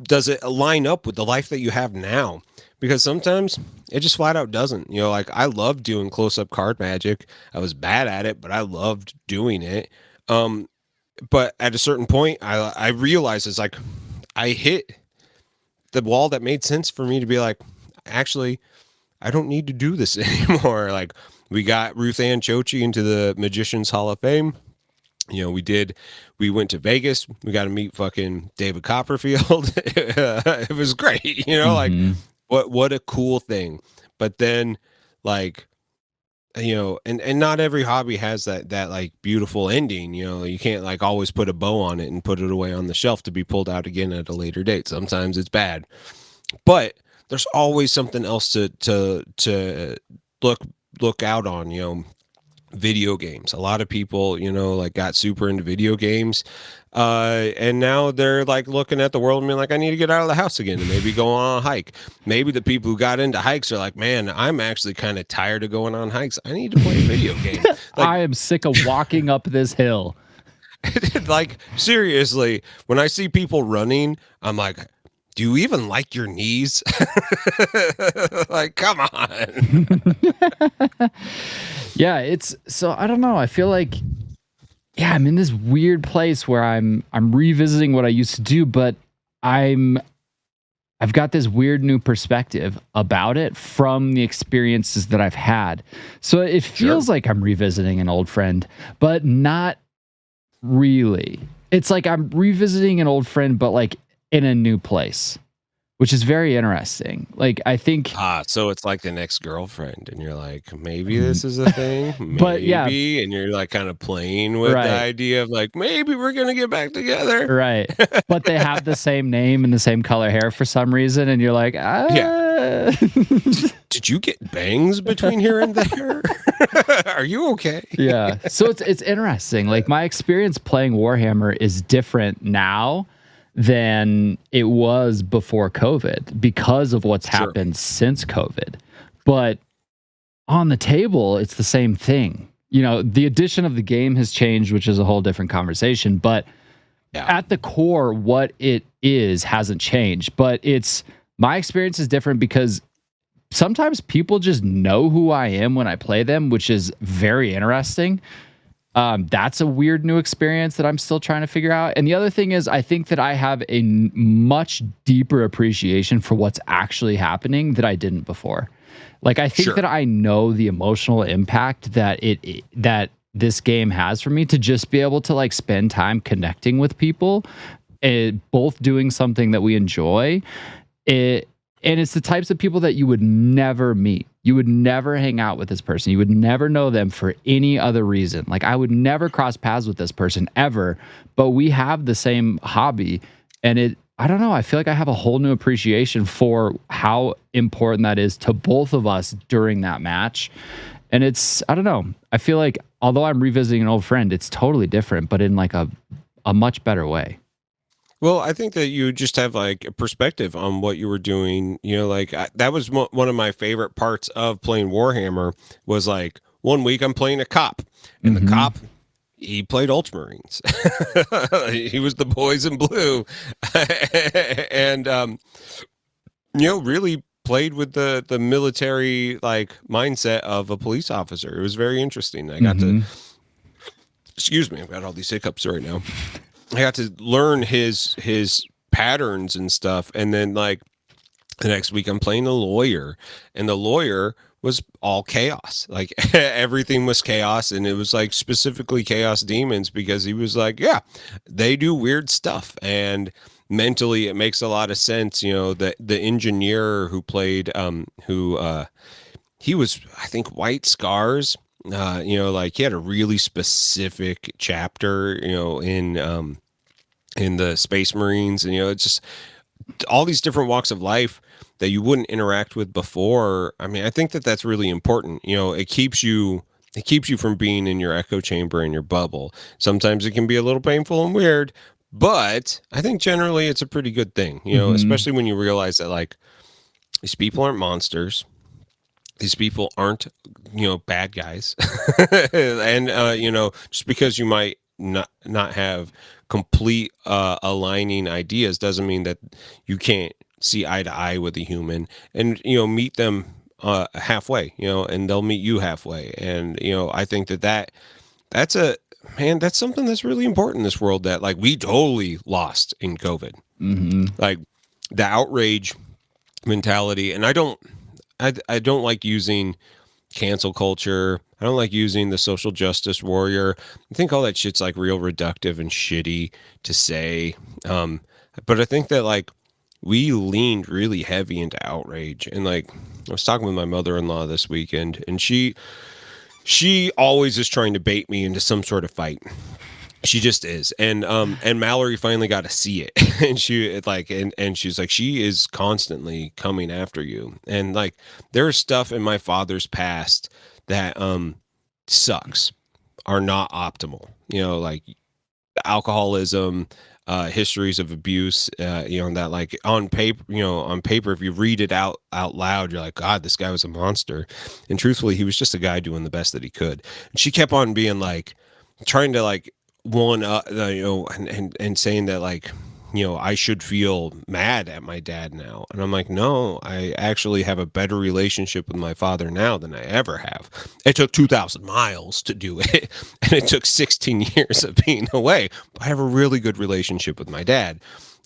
does it line up with the life that you have now? Because sometimes it just flat out doesn't. Like I loved doing close-up card magic. I was bad at it, but I loved doing it. But at a certain point, I realized it's like I hit the wall that made sense for me to be like, actually, I don't need to do this anymore. Like we got Ruth Ann Chochi into the Magicians Hall of Fame. We went to Vegas. We got to meet fucking David Copperfield. It was great. Like what a cool thing. But then like, and not every hobby has that like beautiful ending. You can't like always put a bow on it and put it away on the shelf to be pulled out again at a later date. Sometimes it's bad, but there's always something else to look out on. Video games. A lot of people, like got super into video games, and now they're like looking at the world and being like, I need to get out of the house again and maybe go on a hike. Maybe the people who got into hikes are like, man, I'm actually kind of tired of going on hikes. I need to play a video game. Like, I am sick of walking up this hill. Like seriously, when I see people running, I'm like, do you even like your knees? Like, come on. Yeah, it's so I don't know. I feel like I'm in this weird place where I'm revisiting what I used to do, but I've got this weird new perspective about it from the experiences that I've had. So it feels like I'm revisiting an old friend, but not really. It's like I'm revisiting an old friend, but like in a new place, which is very interesting. Like I think So it's like an ex-girlfriend, and you're like, maybe this is a thing, maybe, but yeah, and you're like kind of playing with the right. idea of like, maybe we're gonna get back together. Right. But they have the same name and the same color hair for some reason, and you're like, Yeah. Did you get bangs between here and there? Are you okay? Yeah. So it's interesting. Like my experience playing Warhammer is different now than it was before COVID because of what's happened since COVID. But on the table, it's the same thing. You know, the addition of the game has changed, which is a whole different conversation. But at the core, what it is hasn't changed. But it's my experience is different because sometimes people just know who I am when I play them, which is very interesting. That's a weird new experience that I'm still trying to figure out. And the other thing is, I think that I have a much deeper appreciation for what's actually happening that I didn't before. Like, I think that I know the emotional impact that that this game has for me to just be able to like spend time connecting with people, both doing something that we enjoy. And it's the types of people that you would never meet. You would never hang out with this person. You would never know them for any other reason. Like I would never cross paths with this person ever, but we have the same hobby. And I don't know, I feel like I have a whole new appreciation for how important that is to both of us during that match. And I don't know, I feel like although I'm revisiting an old friend, it's totally different, but in like a much better way. Well, I think that you just have like a perspective on what you were doing. You know, like that was one of my favorite parts of playing Warhammer was like one week I'm playing a cop, and the cop, he played Ultramarines. He was the boys in blue, and you know, really played with the military like mindset of a police officer. It was very interesting. I got to, excuse me, I've got all these hiccups right now. I got to learn his patterns and stuff, and then like the next week I'm playing a lawyer, and the lawyer was all chaos. Like everything was chaos, and it was like specifically chaos demons because he was like, yeah, they do weird stuff, and mentally it makes a lot of sense. You know, the engineer who played he was, I think, White Scars. You know, like he had a really specific chapter, you know, in the Space Marines, and you know, it's just all these different walks of life that you wouldn't interact with before. I mean, I think that that's really important. You know, it keeps you from being in your echo chamber and your bubble. Sometimes it can be a little painful and weird, but I think generally it's a pretty good thing. You know, especially when you realize that like these people aren't monsters. These people aren't, you know, bad guys. And, you know, just because you might not have complete aligning ideas doesn't mean that you can't see eye to eye with a human and, you know, meet them halfway, you know, and they'll meet you halfway. And, you know, I think that's something that's really important in this world that like we totally lost in COVID. Like the outrage mentality. And I don't like using cancel culture. I don't like using the social justice warrior. I think all that shit's like real reductive and shitty to say. But I think that like we leaned really heavy into outrage. And like I was talking with my mother-in-law this weekend, and she always is trying to bait me into some sort of fight. She just is. And Mallory finally got to see it. And she's like, she is constantly coming after you. And like, there's stuff in my father's past that sucks, are not optimal. You know, like alcoholism, histories of abuse, you know, that like on paper, if you read it out loud, you're like, God, this guy was a monster. And truthfully, he was just a guy doing the best that he could. And she kept on being like, trying to like, you know, and saying that like, I should feel mad at my dad now. And I'm like, no, I actually have a better relationship with my father now than I ever have. It took 2,000 miles to do it, and it took 16 years of being away. But I have a really good relationship with my dad.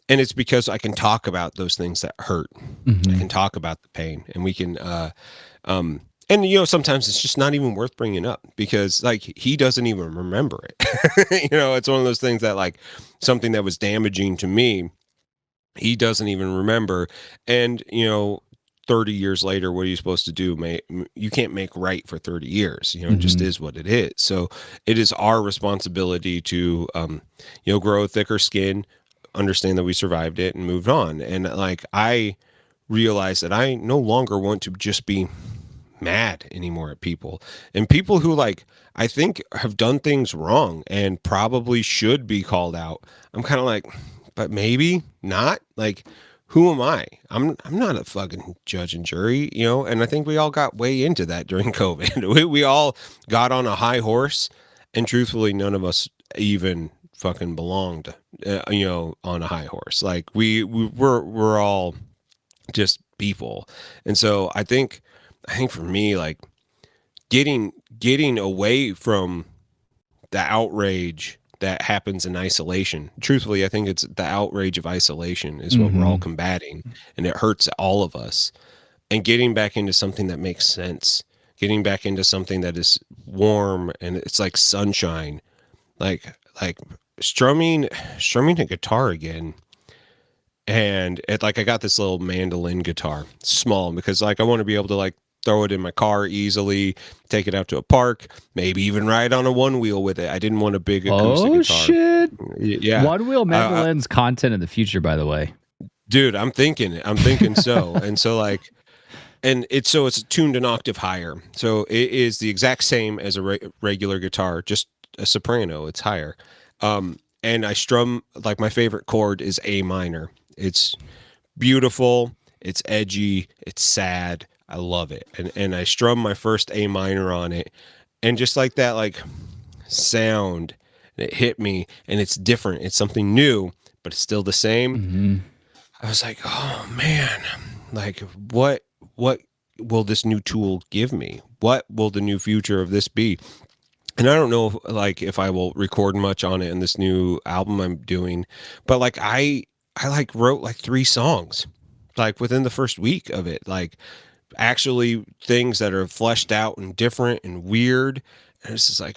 And it's because I can talk about those things that hurt. I can talk about the pain, and we can, and sometimes it's just not even worth bringing up because like he doesn't even remember it. It's one of those things that like something that was damaging to me, he doesn't even remember. And 30 years later, what are you supposed to do? You can't make right for 30 years. It just is what it is. So it is our responsibility to grow thicker skin, understand that we survived it and moved on. And like I realized that I no longer want to just be mad anymore at people, and people who like I think have done things wrong and probably should be called out. I'm kind of like, but maybe not. Like, who am I? I'm not a fucking judge and jury, and I think we all got way into that during COVID. we all got on a high horse, and truthfully none of us even fucking belonged on a high horse. Like we're all just people. And so I think for me, like getting away from the outrage that happens in isolation. Truthfully, I think it's the outrage of isolation is what we're all combating, and it hurts all of us. And getting back into something that makes sense, getting back into something that is warm and it's like sunshine, like strumming a guitar again. And I got this little mandolin guitar, small, because like I want to be able to like throw it in my car easily, take it out to a park, maybe even ride on a one wheel with it. I didn't want a big acoustic guitar. Oh shit! Yeah, one wheel mandolins content in the future, by the way. Dude, I'm thinking so, and so like, and it's tuned an octave higher, so it is the exact same as a regular guitar, just a soprano. It's higher, and I strum like my favorite chord is A minor. It's beautiful. It's edgy. It's sad. I love it. And I strum my first A minor on it, and just like that, like sound, it hit me, and it's different. It's something new, but it's still the same. I was like, oh man, like what will this new tool give me? What will the new future of this be? And I don't know if I will record much on it in this new album I'm doing, but like I like wrote like 3 songs like within the first week of it, like actually things that are fleshed out and different and weird. And it's just like,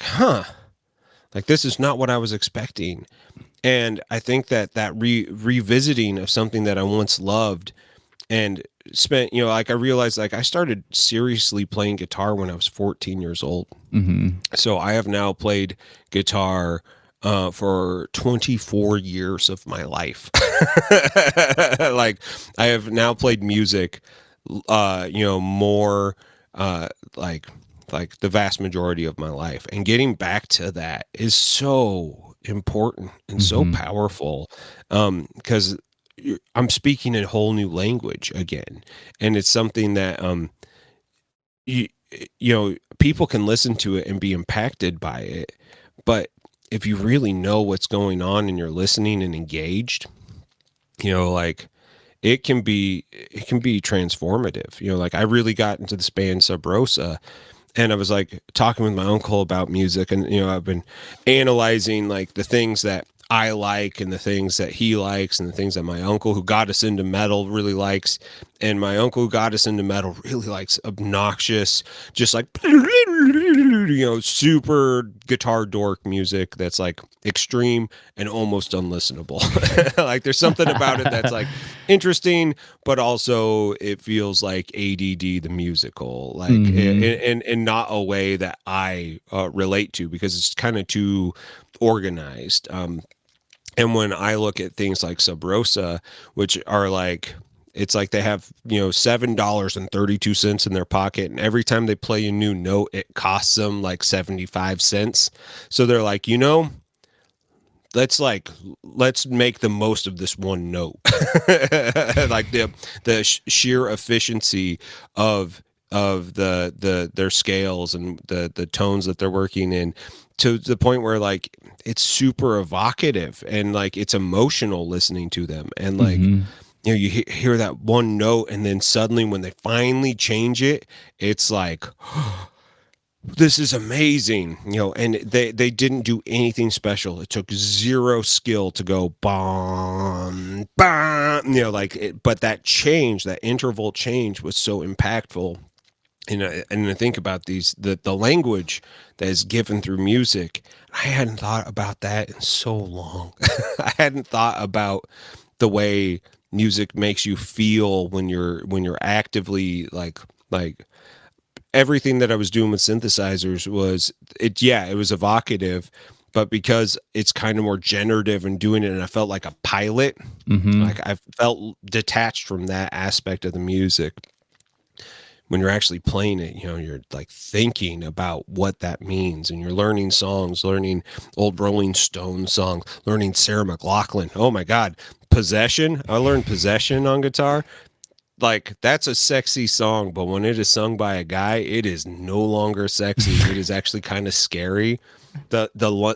like this is not what I was expecting. And I think that revisiting of something that I once loved and spent, like I realized like I started seriously playing guitar when I was 14 years old. So I have now played guitar for 24 years of my life. Like I have now played music, more like the vast majority of my life, and getting back to that is so important and so powerful, because I'm speaking a whole new language again, and it's something that people can listen to it and be impacted by it, but if you really know what's going on and you're listening and engaged, like it can be transformative. Like I really got into this band Sub Rosa, and I was like talking with my uncle about music, and I've been analyzing like the things that I like and the things that he likes and the things that my uncle who got us into metal really likes. And my uncle who got us into metal really likes obnoxious, just like, super guitar dork music that's like extreme and almost unlistenable. Like there's something about it that's like interesting, but also it feels like ADD the musical, like in not a way that I relate to, because it's kind of too organized. And when I look at things like Sub Rosa, which are like, it's like they have, $7.32 in their pocket, and every time they play a new note, it costs them like 75 cents. So they're like, let's make the most of this one note. Like the sheer efficiency of of their scales and the tones that they're working in, to the point where like it's super evocative and like it's emotional listening to them. And like, you hear that one note, and then suddenly when they finally change it, it's like, this is amazing, and they didn't do anything special. It took zero skill to go bom, bom, but that change, that interval change was so impactful. And I think about the language that is given through music. I hadn't thought about that in so long. I hadn't thought about the way music makes you feel when you're actively like everything that I was doing with synthesizers it was evocative, but because it's kind of more generative and doing it, and I felt like a pilot, like I felt detached from that aspect of the music. When you're actually playing it, you're like thinking about what that means, and you're learning songs, learning old Rolling Stones songs, learning Sarah McLachlan. Oh my God. Possession. I learned Possession on guitar. Like, that's a sexy song, but when it is sung by a guy, it is no longer sexy. It is actually kind of scary. The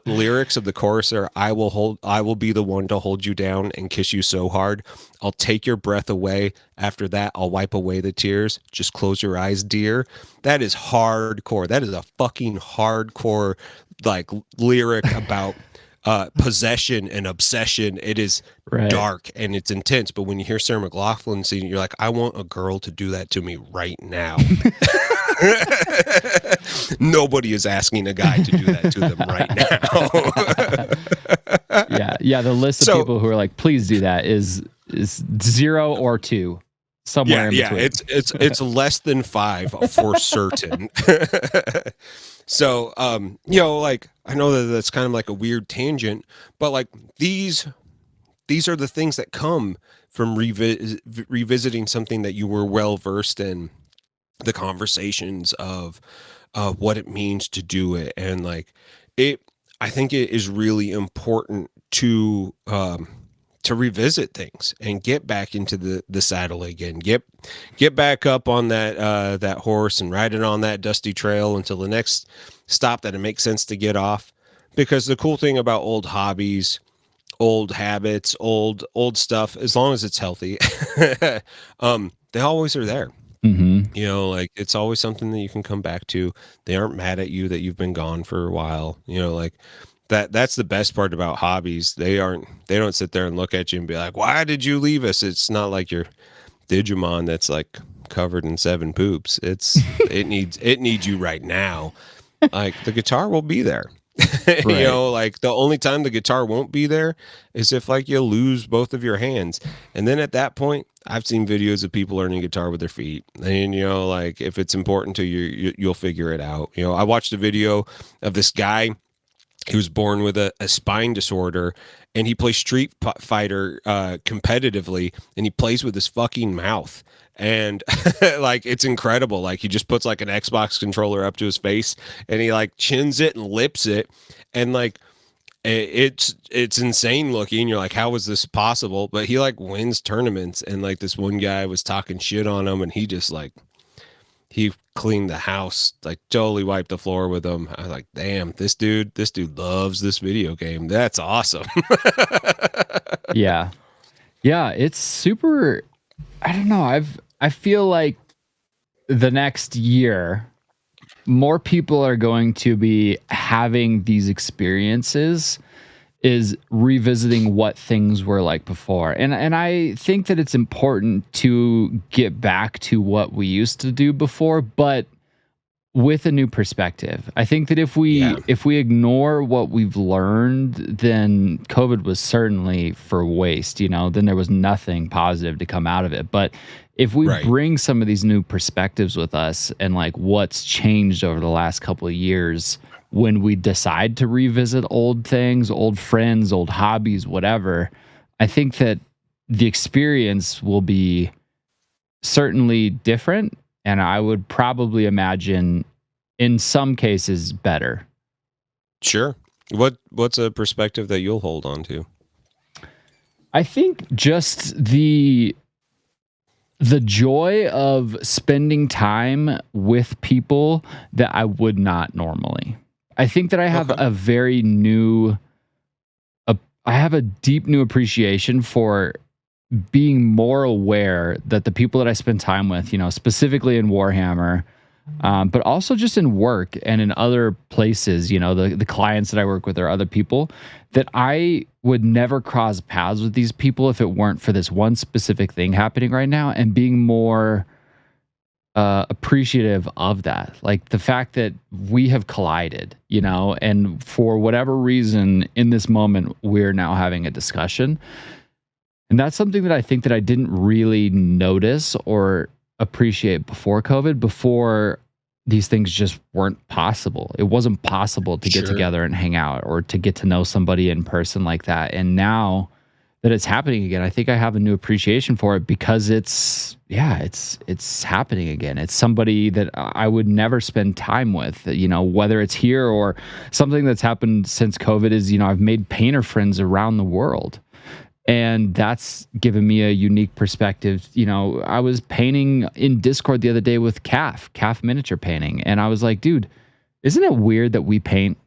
lyrics of the chorus are, I will be the one to hold you down and kiss you so hard, I'll take your breath away. After that, I'll wipe away the tears. Just close your eyes, dear. That is hardcore. That is a fucking hardcore like lyric about possession and obsession. It is dark and it's intense. But when you hear Sarah McLachlan singing, you're like, I want a girl to do that to me right now. Nobody is asking a guy to do that to them right now. Yeah. The list of people who are like, please do that is 0 or 2. Somewhere in between. It's less than 5 for certain. So, like, I know that that's kind of like a weird tangent, but like these are the things that come from revisiting something that you were well versed in, the conversations of what it means to do it. And like I think it is really important to revisit things and get back into the saddle again, get back up on that horse and ride it on that dusty trail until the next stop that it makes sense to get off. Because the cool thing about old hobbies, old habits, old stuff, as long as it's healthy, they always are there. Like it's always something that you can come back to. They aren't mad at you that you've been gone for a while, like that's the best part about hobbies. They don't sit there and look at you and be like, why did you leave us? It's not like your Digimon that's like covered in 7 poops. It needs you right now. Like the guitar will be there. Right. Like the only time the guitar won't be there is if like you lose both of your hands. And then at that point, I've seen videos of people learning guitar with their feet. And, like if it's important to you, you'll figure it out. I watched a video of this guy. He was born with a spine disorder, and he plays Street Fighter competitively, and he plays with his fucking mouth. And like, it's incredible. Like he just puts like an Xbox controller up to his face, and he like chins it and lips it. And like, it's insane looking. You're like, how is this possible? But he like wins tournaments. And like this one guy was talking shit on him, and he just like, he cleaned the house, like totally wiped the floor with him. I was like, damn, this dude loves this video game. That's awesome. Yeah. It's super. I don't know. I feel like the next year, more people are going to be having these experiences, is revisiting what things were like before. And I think that it's important to get back to what we used to do before, but with a new perspective. I think that if we ignore what we've learned, then COVID was certainly for waste, then there was nothing positive to come out of it. But if we bring some of these new perspectives with us and like what's changed over the last couple of years, when we decide to revisit old things, old friends, old hobbies, whatever, I think that the experience will be certainly different. And I would probably imagine in some cases better. Sure. What's a perspective that you'll hold on to? I think just the the joy of spending time with people that I would not normally. I think that I have Okay. a very new, I have a deep new appreciation for being more aware that the people that I spend time with, specifically in Warhammer, but also just in work and in other places, the clients that I work with or other people, that I would never cross paths with these people if it weren't for this one specific thing happening right now, and being more appreciative of that. Like the fact that we have collided, and for whatever reason in this moment, we're now having a discussion. And that's something that I think that I didn't really notice or appreciate before COVID, before these things just weren't possible. It wasn't possible to get Sure. together and hang out or to get to know somebody in person like that. And now that it's happening again, I think I have a new appreciation for it because it's happening again. It's somebody that I would never spend time with, whether it's here or something that's happened since COVID is, I've made painter friends around the world. And that's given me a unique perspective. I was painting in Discord the other day with Calf miniature painting. And I was like, dude, isn't it weird that we paint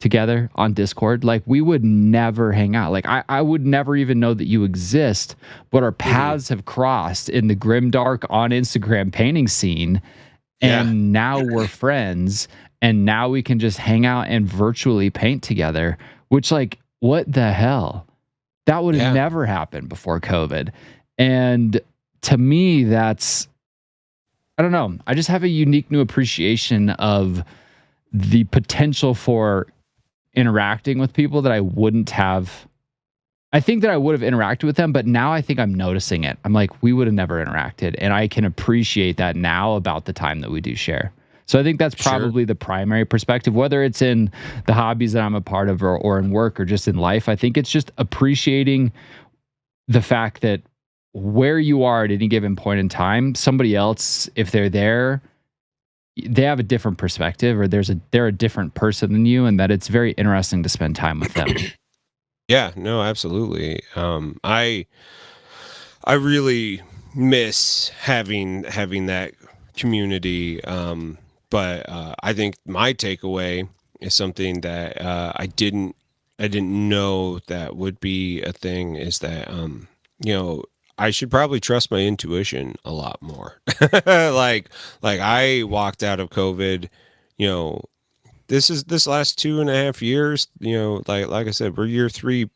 together on Discord? Like we would never hang out. Like I would never even know that you exist, but our paths have crossed in the Grimdark on Instagram painting scene. And now we're friends. And now we can just hang out and virtually paint together, which like, what the hell? That would have never happened before COVID. And to me, that's, I don't know. I just have a unique new appreciation of the potential for interacting with people that I wouldn't have. I think that I would have interacted with them, but now I think I'm noticing it. I'm like, we would have never interacted. And I can appreciate that now about the time that we do share. So I think that's probably the primary perspective, whether it's in the hobbies that I'm a part of or in work or just in life. I think it's just appreciating the fact that where you are at any given point in time, somebody else, if they're there, they have a different perspective or they're a different person than you, and that it's very interesting to spend time with them. Yeah, no, absolutely. I really miss having that community. But I think my takeaway is something that I didn't know that would be a thing, is that I should probably trust my intuition a lot more. like I walked out of COVID, you know, this last 2.5 years, like I said, we're year three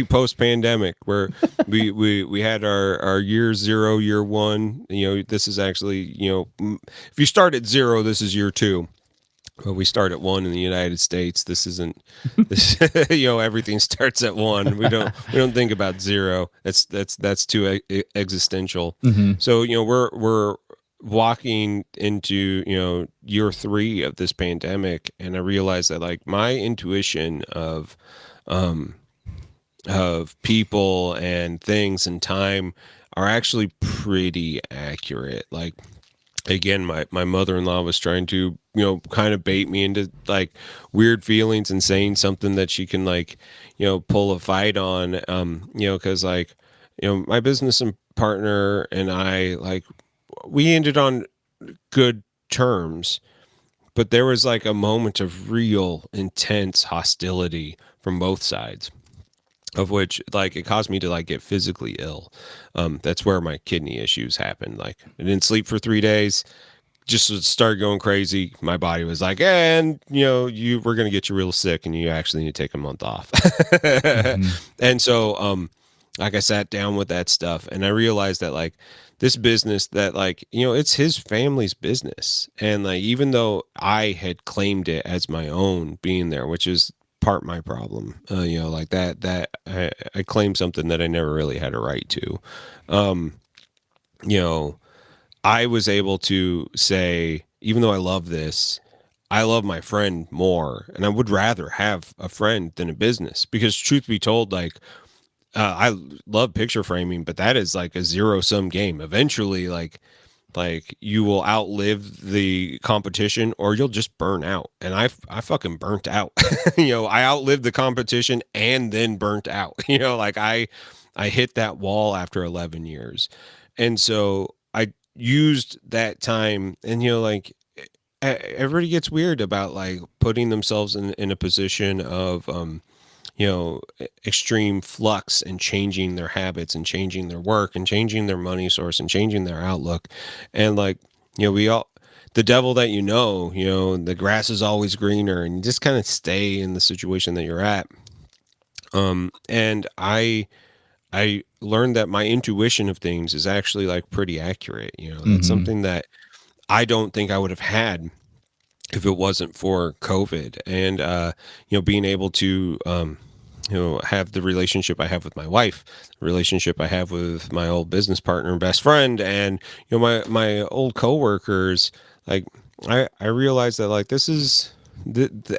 post pandemic, where we had our year zero, year one. This is actually, if you start at zero, this is year two. Well, we start at one in the United States. This isn't this. Everything starts at one. We don't think about zero. That's too existential. Mm-hmm. So we're walking into year three of this pandemic, and I realized that like my intuition of people and things and time are actually pretty accurate. Like, again, my mother-in-law was trying to kind of bait me into like weird feelings and saying something that she can like pull a fight on, because like my business and partner and I, like, we ended on good terms, but there was like a moment of real intense hostility from both sides, of which like it caused me to like get physically ill. That's where my kidney issues happened. Like, I didn't sleep for 3 days, just started going crazy. My body was like, and we're gonna get you real sick, and you actually need to take a month off. Mm-hmm. And so like I sat down with that stuff, and I realized that like this business, that like it's his family's business, and like even though I had claimed it as my own, being there, which is part my problem, like that I claimed something that I never really had a right to. um I was able to say, even though I love this, I love my friend more, and I would rather have a friend than a business, because truth be told, like, I love picture framing, but that is like a zero sum game. Eventually, like you will outlive the competition, or you'll just burn out. And I fucking burnt out. I outlived the competition and then burnt out. Like I hit that wall after 11 years. And so I used that time, and like everybody gets weird about like putting themselves in a position of extreme flux and changing their habits and changing their work and changing their money source and changing their outlook. And like, we all, the devil that the grass is always greener, and you just kind of stay in the situation that you're at. And I learned that my intuition of things is actually like pretty accurate. That's something that I don't think I would have had if it wasn't for COVID. And being able to have the relationship I have with my wife, the relationship I have with my old business partner and best friend, and my old coworkers. Like I realized that like this is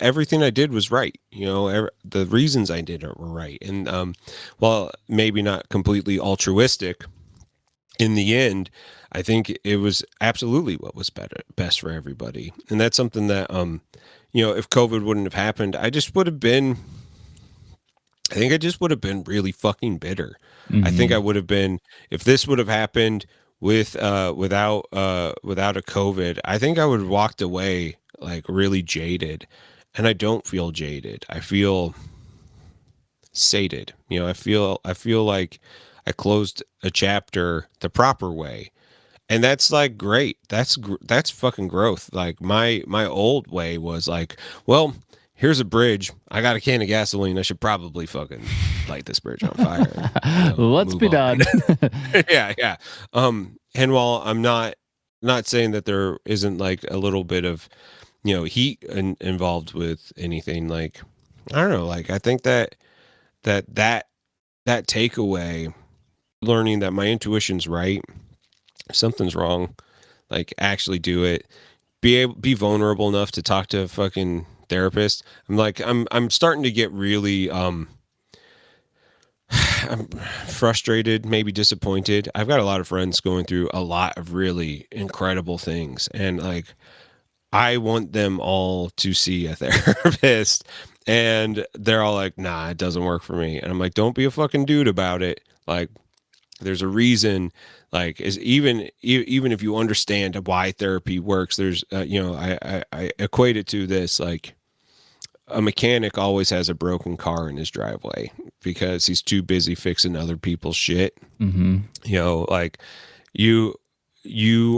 everything I did was right. The reasons I did it were right. And while maybe not completely altruistic, in the end, I think it was absolutely what was best for everybody. And that's something that if COVID wouldn't have happened, I think I just would have been really fucking bitter. I think I would have been, if this would have happened without a COVID, I think I would have walked away like really jaded. And I don't feel jaded. I feel sated. I feel like I closed a chapter the proper way. And that's like great. That's fucking growth. Like my old way was like, well, here's a bridge. I got a can of gasoline. I should probably fucking light this bridge on fire. Let's be done. Yeah. And while I'm not saying that there isn't like a little bit of heat involved with anything, like I don't know, like I think that takeaway, learning that my intuition's right, if something's wrong, like actually do it. Be vulnerable enough to talk to a fucking therapist. I'm starting to get really I'm frustrated, maybe disappointed. I've got a lot of friends going through a lot of really incredible things, and like I want them all to see a therapist, and they're all like, nah, it doesn't work for me. And I'm like, don't be a fucking dude about it. Like there's a reason, like is even if you understand why therapy works, there's I equate it to this, like a mechanic always has a broken car in his driveway because he's too busy fixing other people's shit. Like you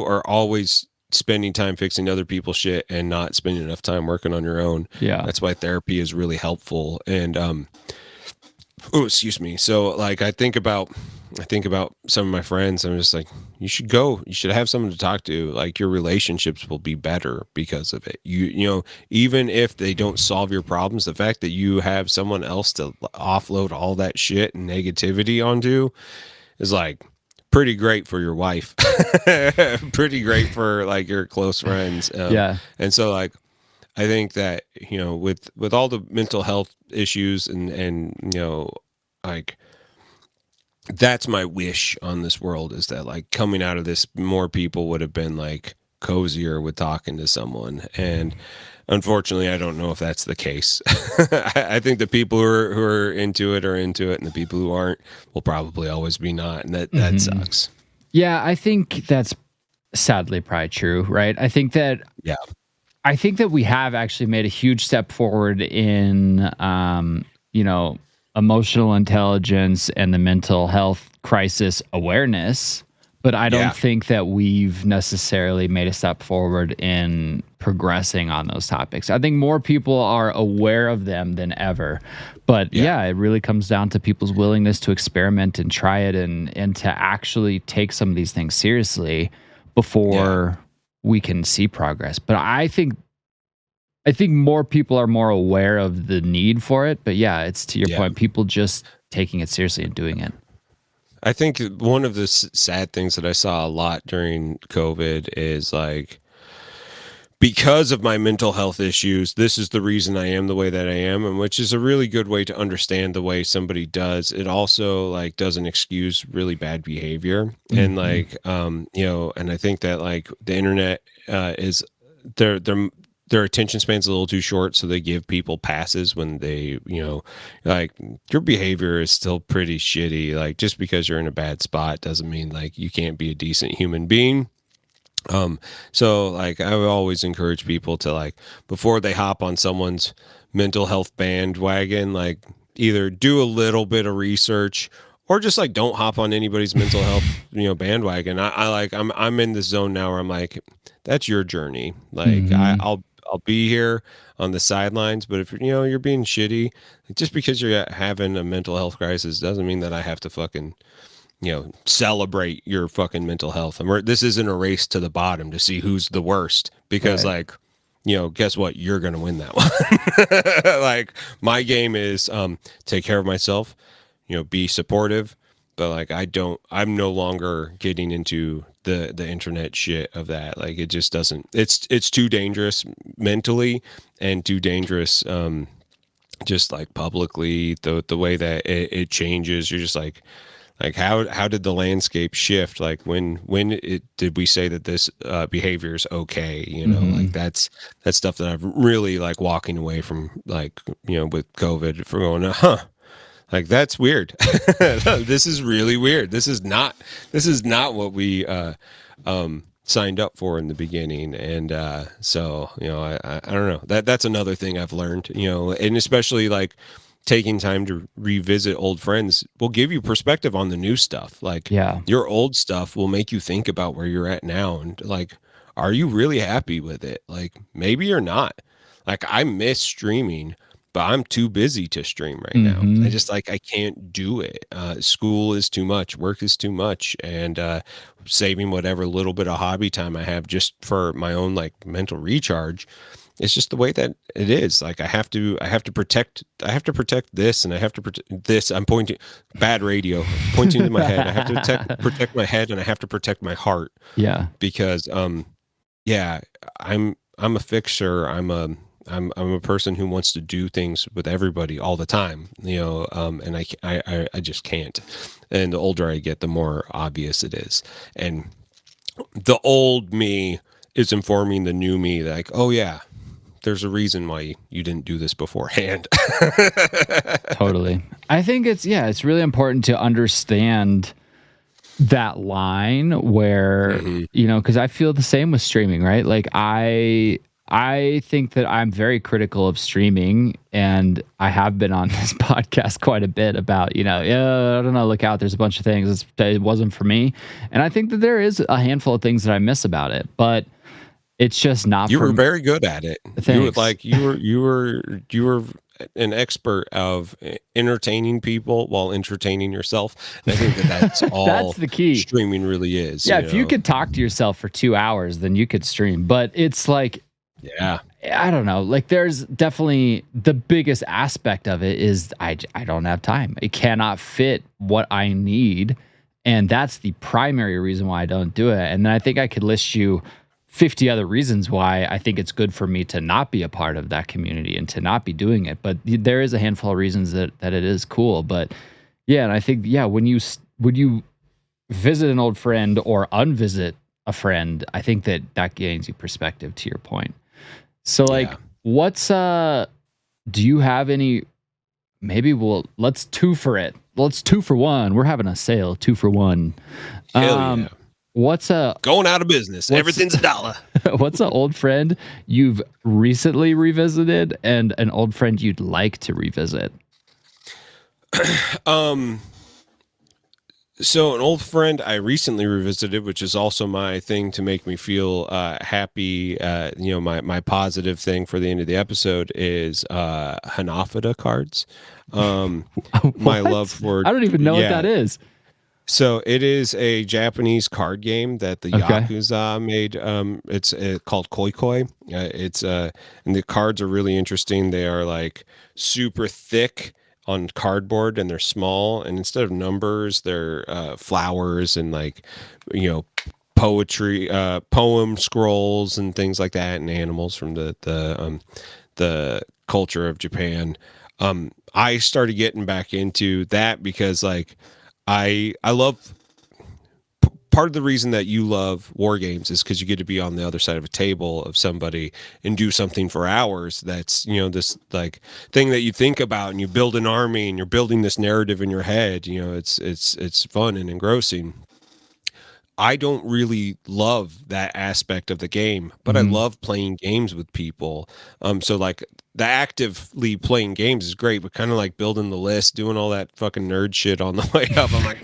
are always spending time fixing other people's shit and not spending enough time working on your own. Yeah, that's why therapy is really helpful. And excuse me. So like I think about some of my friends. I'm just like, you should go. You should have someone to talk to. Like your relationships will be better because of it. Even if they don't solve your problems, the fact that you have someone else to offload all that shit and negativity onto is like pretty great for your wife. Pretty great for like your close friends. Yeah. And so like, I think that, with all the mental health issues and like, that's my wish on this world, is that like coming out of this, more people would have been like cozier with talking to someone. And unfortunately, I don't know if that's the case. I think the people who are into it are into it, and the people who aren't will probably always be not. And that sucks. Yeah, I think that's sadly probably true, right? I think that we have actually made a huge step forward in, emotional intelligence and the mental health crisis awareness, but I don't think that we've necessarily made a step forward in progressing on those topics. I think more people are aware of them than ever, but it really comes down to people's willingness to experiment and try it and to actually take some of these things seriously before we can see progress. But I think more people are more aware of the need for it. But it's to your point, people just taking it seriously and doing it. I think one of the sad things that I saw a lot during COVID is like, because of my mental health issues, this is the reason I am the way that I am, and which is a really good way to understand the way somebody does. It also like doesn't excuse really bad behavior. And like, and I think that like the internet is they're their attention span's a little too short, so they give people passes when they, like, your behavior is still pretty shitty. Like, just because you're in a bad spot doesn't mean like you can't be a decent human being. So like I would always encourage people to, like, before they hop on someone's mental health bandwagon, like either do a little bit of research or just like don't hop on anybody's mental health, bandwagon. I'm in this zone now where I'm like, that's your journey. Like I'll be here on the sidelines, but if you're being shitty, just because you're having a mental health crisis doesn't mean that I have to fucking celebrate your fucking mental health. This isn't a race to the bottom to see who's the worst, because like, guess what? You're going to win that one. Like, my game is, take care of myself, be supportive, but like, I'm no longer getting into the internet shit of that. Like, it just doesn't, it's too dangerous mentally and too dangerous, just like publicly, the way that it changes. You're just like how did the landscape shift? Like when did we say that this behavior is okay? Like that's stuff that I've really like walking away from, like, with COVID, for going, like, that's weird. This is really weird. This is not what we signed up for in the beginning. And so I don't know, that's another thing I've learned, and especially like taking time to revisit old friends will give you perspective on the new stuff. Like, your old stuff will make you think about where you're at now, and like, are you really happy with it? Like, maybe you're not. Like, I miss streaming, but I'm too busy to stream right now. I just, like, I can't do it. School is too much, work is too much, and saving whatever little bit of hobby time I have just for my own, like, mental recharge. It's just the way that it is. Like, I have to protect this, and I have to protect this. I'm pointing, bad radio, pointing to my head. I have to protect my head, and I have to protect my heart. Yeah. Because, I'm a fixer. I'm a person who wants to do things with everybody all the time, and I just can't. And the older I get, the more obvious it is. And the old me is informing the new me, like, oh yeah, there's a reason why you didn't do this beforehand. Totally. I think it's really important to understand that line where, because I feel the same with streaming, right? Like, I think that I'm very critical of streaming, and I have been on this podcast quite a bit about, I don't know, look out, there's a bunch of things. It wasn't for me. And I think that there is a handful of things that I miss about it, but it's just not. You were very good at it. Thanks. You were an expert of entertaining people while entertaining yourself. And I think that's all that's the key. Streaming really is. Yeah, if you could talk to yourself for 2 hours, then you could stream. But it's like, I don't know. Like, there's definitely the biggest aspect of it is I don't have time. It cannot fit what I need. And that's the primary reason why I don't do it. And then I think I could list you 50 other reasons why I think it's good for me to not be a part of that community and to not be doing it. But there is a handful of reasons that it is cool. But yeah, and I think, when you visit an old friend or unvisit a friend, I think that gains you perspective, to your point. So like, what's, do you have any, maybe let's 2 for it. Let's 2 for 1. We're having a sale, 2 for 1. Hell yeah. What's going out of business? Everything's $1. What's an old friend you've recently revisited and an old friend you'd like to revisit? So an old friend I recently revisited, which is also my thing to make me feel happy. My positive thing for the end of the episode is Hanafada cards. My love for, I don't even know what that is. So it is a Japanese card game that the Yakuza made. It's called Koi Koi. And the cards are really interesting. They are like super thick on cardboard, and they're small. And instead of numbers, they're flowers and like, poetry, poem scrolls and things like that, and animals from the culture of Japan. I started getting back into that because like I love part of the reason that you love war games is because you get to be on the other side of a table of somebody and do something for hours. That's, this like thing that you think about, and you build an army and you're building this narrative in your head. It's fun and engrossing. I don't really love that aspect of the game, but I love playing games with people. So like the actively playing games is great, but kind of like building the list, doing all that fucking nerd shit on the way up. I'm like,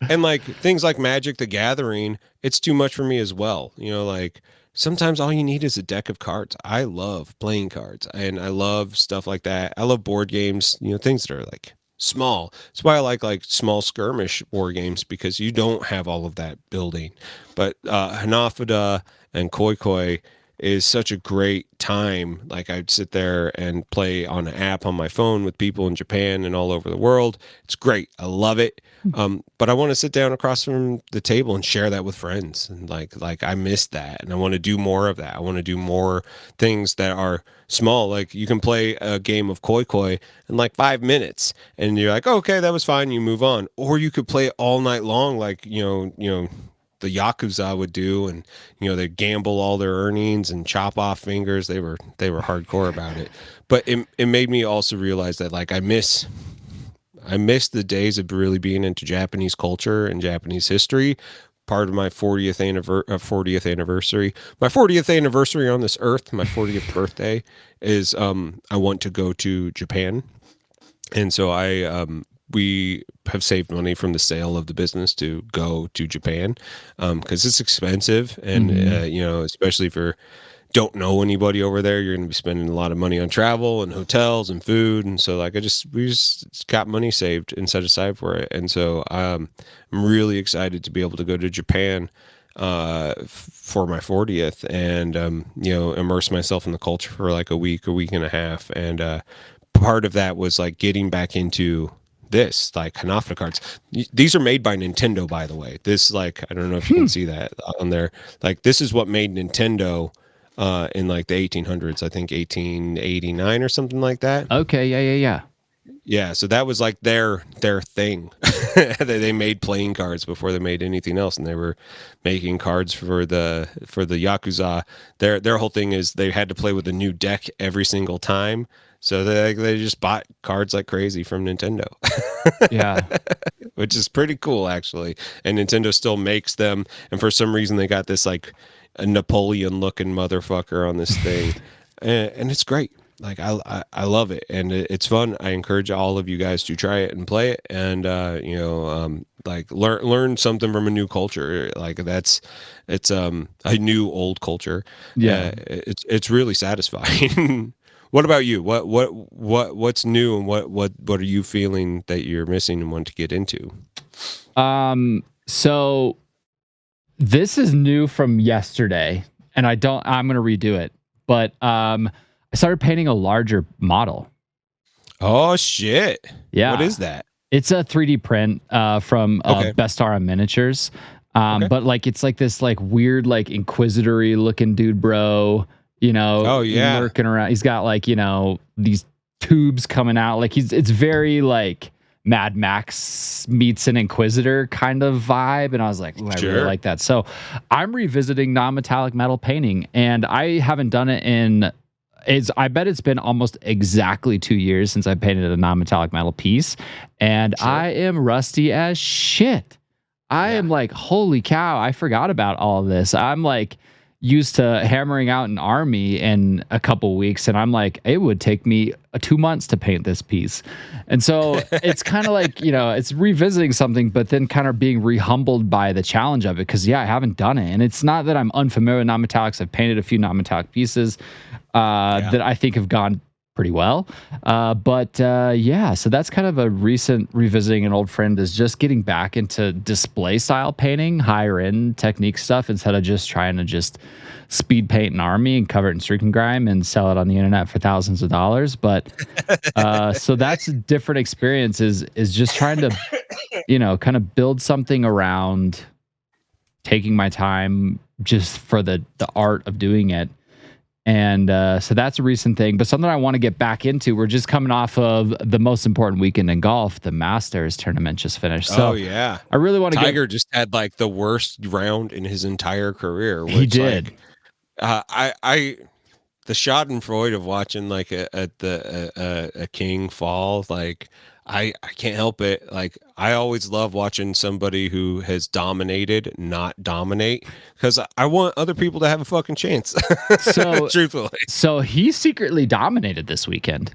and like things like Magic the Gathering, it's too much for me as well. Like sometimes all you need is a deck of cards. I love playing cards and I love stuff like that. I love board games, things that are like small. That's why I like small skirmish war games, because you don't have all of that building. But Hanafada and Koi Koi is such a great time. Like I'd sit there and play on an app on my phone with people in Japan and all over the world. It's great. I love it. But I want to sit down across from the table and share that with friends. And like I miss that, and I want to do more of that. I want to do more things that are small. Like you can play a game of Koi Koi in like 5 minutes, and you're like, okay, that was fine. You move on. Or you could play it all night long, like the Yakuza would do, and they gamble all their earnings and chop off fingers. They were hardcore about it. But it made me also realize that like I miss the days of really being into Japanese culture and Japanese history. Part of my 40th anniversary, my 40th anniversary on this earth, my 40th birthday is I want to go to Japan. And so we have saved money from the sale of the business to go to Japan, because it's expensive, and especially if you don't know anybody over there, you're going to be spending a lot of money on travel and hotels and food. And so like we just got money saved and set aside for it. And so I'm really excited to be able to go to Japan for my 40th and immerse myself in the culture for like a week and a half. And part of that was like getting back into this, like Hanafta cards. These are made by Nintendo, by the way. This, like, I don't know if you can see that on there. Like, this is what made Nintendo in like the 1800s, I think 1889 or something like that. Okay, yeah. Yeah, so that was like their thing. They made playing cards before they made anything else, and they were making cards for the Yakuza. Their whole thing is they had to play with a new deck every single time. So they just bought cards like crazy from Nintendo. Yeah. Which is pretty cool, actually. And Nintendo still makes them. And for some reason, they got this like a Napoleon-looking motherfucker on this thing. And it's great. Like, I love it. And it's fun. I encourage all of you guys to try it and play it. And, like learn something from a new culture. Like it's a new old culture. Yeah. It's really satisfying. What about you? What's new, and what are you feeling that you're missing and want to get into? So this is new from yesterday, and I'm going to redo it. But I started painting a larger model. Oh shit. Yeah. What is that? It's a 3D print from Bestara Miniatures. But like it's like this like weird like inquisitory looking dude, bro. Oh yeah, lurking around. He's got like these tubes coming out. Like it's very like Mad Max meets an Inquisitor kind of vibe. And I was like, ooh, I really like that. So I'm revisiting non-metallic metal painting, and I haven't done it I bet it's been almost exactly 2 years since I painted a non-metallic metal piece, and I am rusty as shit. I am like, holy cow, I forgot about all of this. I'm like used to hammering out an army in a couple weeks, and I'm like, it would take me 2 months to paint this piece. And so it's kind of like, it's revisiting something, but then kind of being re-humbled by the challenge of it, because I haven't done it. And it's not that I'm unfamiliar with non-metallics. I've painted a few non-metallic pieces that I think have gone pretty well. So that's kind of a recent revisiting an old friend, is just getting back into display style painting, higher end technique stuff, instead of just trying to just speed paint an army and cover it in streak and grime and sell it on the internet for thousands of dollars. But so that's a different experience, is just trying to, kind of build something around taking my time just for the art of doing it. And so that's a recent thing, but something I want to get back into. We're just coming off of the most important weekend in golf. The Masters tournament just finished. So yeah. I really want to Tiger just had like the worst round in his entire career. Which, he did. Like, the Schadenfreude of watching like a king fall, like I can't help it. Like I always love watching somebody who has dominated not dominate, because I want other people to have a fucking chance. So truthfully, so he secretly dominated this weekend.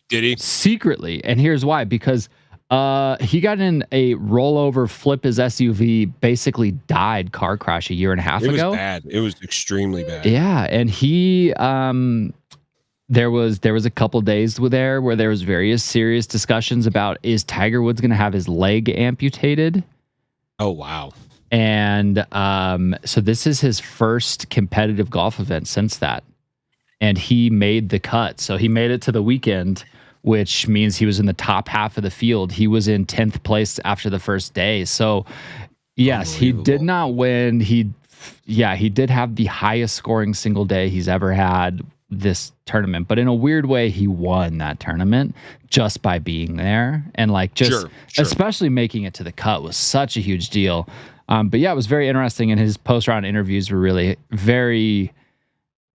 Did he? Secretly, and here's why: because he got in a rollover, flip his SUV, basically died car crash a year and a half ago. It was bad. It was extremely bad. Yeah, and he there was a couple days there where there was various serious discussions about, is Tiger Woods going to have his leg amputated? Oh wow. And so this is his first competitive golf event since that. And he made the cut. So he made it to the weekend, which means he was in the top half of the field. He was in 10th place after the first day. So yes, he did not win. He did have the highest scoring single day he's ever had this tournament, but in a weird way, he won that tournament just by being there. And like, just especially making it to the cut was such a huge deal. But yeah, it was very interesting. And his post-round interviews were really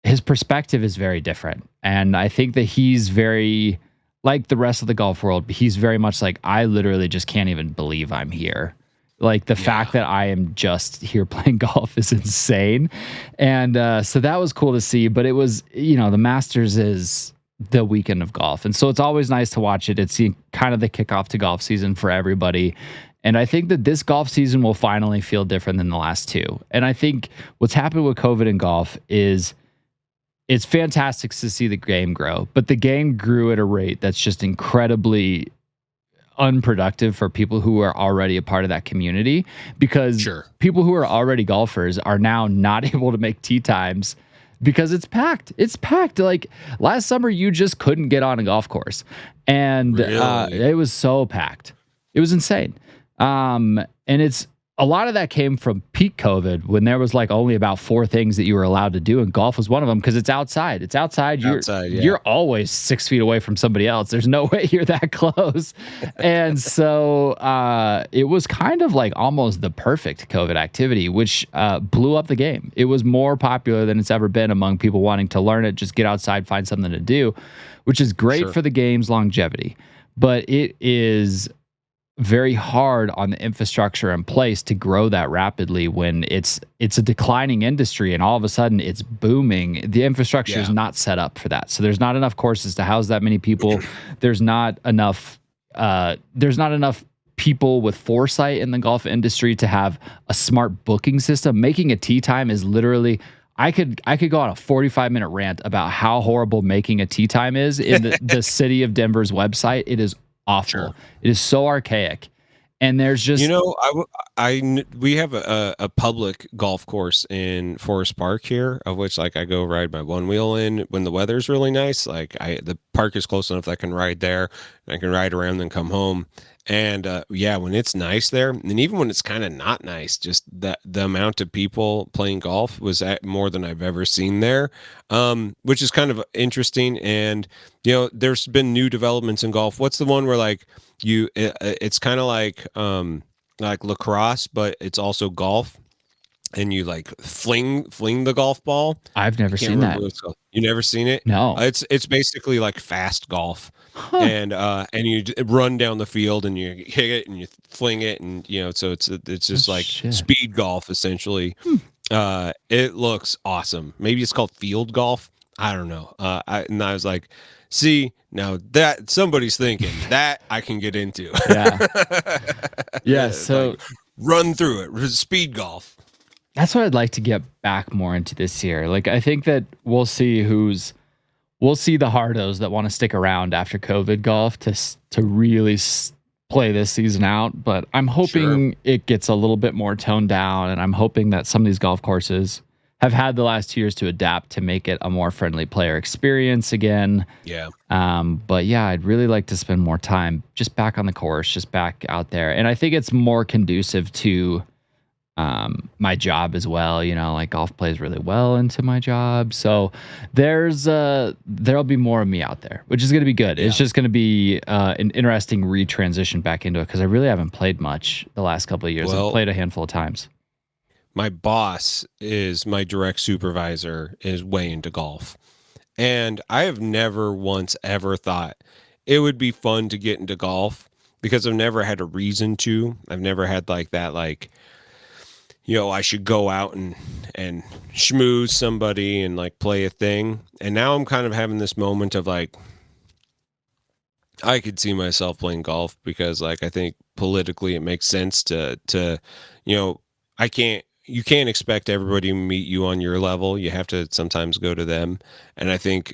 his perspective is very different. And I think that he's very, like the rest of the golf world, he's very much like, I literally just can't even believe I'm here. Like the fact that I am just here playing golf is insane. And so that was cool to see. But it was, the Masters is the weekend of golf. And so it's always nice to watch it. It's kind of the kickoff to golf season for everybody. And I think that this golf season will finally feel different than the last two. And I think what's happened with COVID in golf is it's fantastic to see the game grow, but the game grew at a rate that's just incredibly unproductive for people who are already a part of that community, because people who are already golfers are now not able to make tee times because it's packed. It's packed. Like last summer, you just couldn't get on a golf course, and it was so packed. It was insane. And it's a lot of that came from peak COVID, when there was like only about 4 things that you were allowed to do, and golf was one of them because it's outside. It's outside. You're always 6 feet away from somebody else. There's no way you're that close. And so it was kind of like almost the perfect COVID activity, which blew up the game. It was more popular than it's ever been among people wanting to learn it, just get outside, find something to do, which is great for the game's longevity. But it is very hard on the infrastructure in place to grow that rapidly when it's a declining industry and all of a sudden it's booming. The infrastructure is not set up for that. So there's not enough courses to house that many people. There's not enough people with foresight in the golf industry to have a smart booking system. Making a tee time is literally, I could go on a 45-minute rant about how horrible making a tee time is in the city of Denver's website. It is awful. It is so archaic. And there's just, we have a public golf course in Forest Park here, of which like I go ride my one wheel in when the weather's really nice. Like the park is close enough that I can ride there and I can ride around and come home. And when it's nice there, and even when it's kind of not nice, just the amount of people playing golf was at more than I've ever seen there, which is kind of interesting. And there's been new developments in golf. What's the one where like it's kind of like lacrosse, but it's also golf, and you like fling the golf ball? I've never seen that. You never seen it? No. It's basically like fast golf. And you run down the field and you hit it and you fling it, and so it's just like speed golf essentially. It looks awesome. Maybe it's called field golf. I don't know. I was like, see, now that somebody's thinking that I can get into. So like, run through it, speed golf. That's what I'd like to get back more into this year. Like I think that we'll see the hardos that want to stick around after COVID golf to really play this season out. But I'm hoping it gets a little bit more toned down, and I'm hoping that some of these golf courses have had the last 2 years to adapt to make it a more friendly player experience again. But I'd really like to spend more time just back on the course, just back out there. And I think it's more conducive to my job as well. Like golf plays really well into my job. So there'll be more of me out there, which is going to be good. It's just going to be an interesting retransition back into it because I really haven't played much the last couple of years. I've played a handful of times. My boss is my direct supervisor, is way into golf. And I have never once ever thought it would be fun to get into golf because I've never had a reason to. I've never had like that, like, I should go out and schmooze somebody and like play a thing. And now I'm kind of having this moment of like, I could see myself playing golf because like I think politically it makes sense to you can't expect everybody to meet you on your level. You have to sometimes go to them. And I think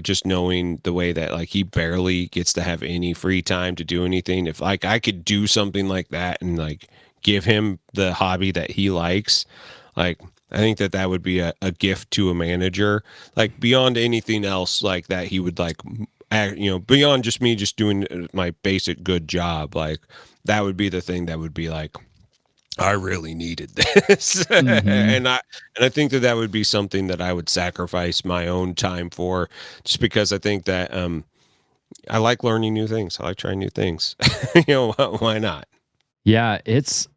just knowing the way that like he barely gets to have any free time to do anything, if like I could do something like that and like give him the hobby that he likes, like I think that would be a gift to a manager, like beyond anything else like that he would like beyond just me just doing my basic good job. Like that would be the thing that would be like, I really needed this. And I think that would be something that I would sacrifice my own time for, just because I think that I like learning new things. I like trying new things. Why not? Yeah, it's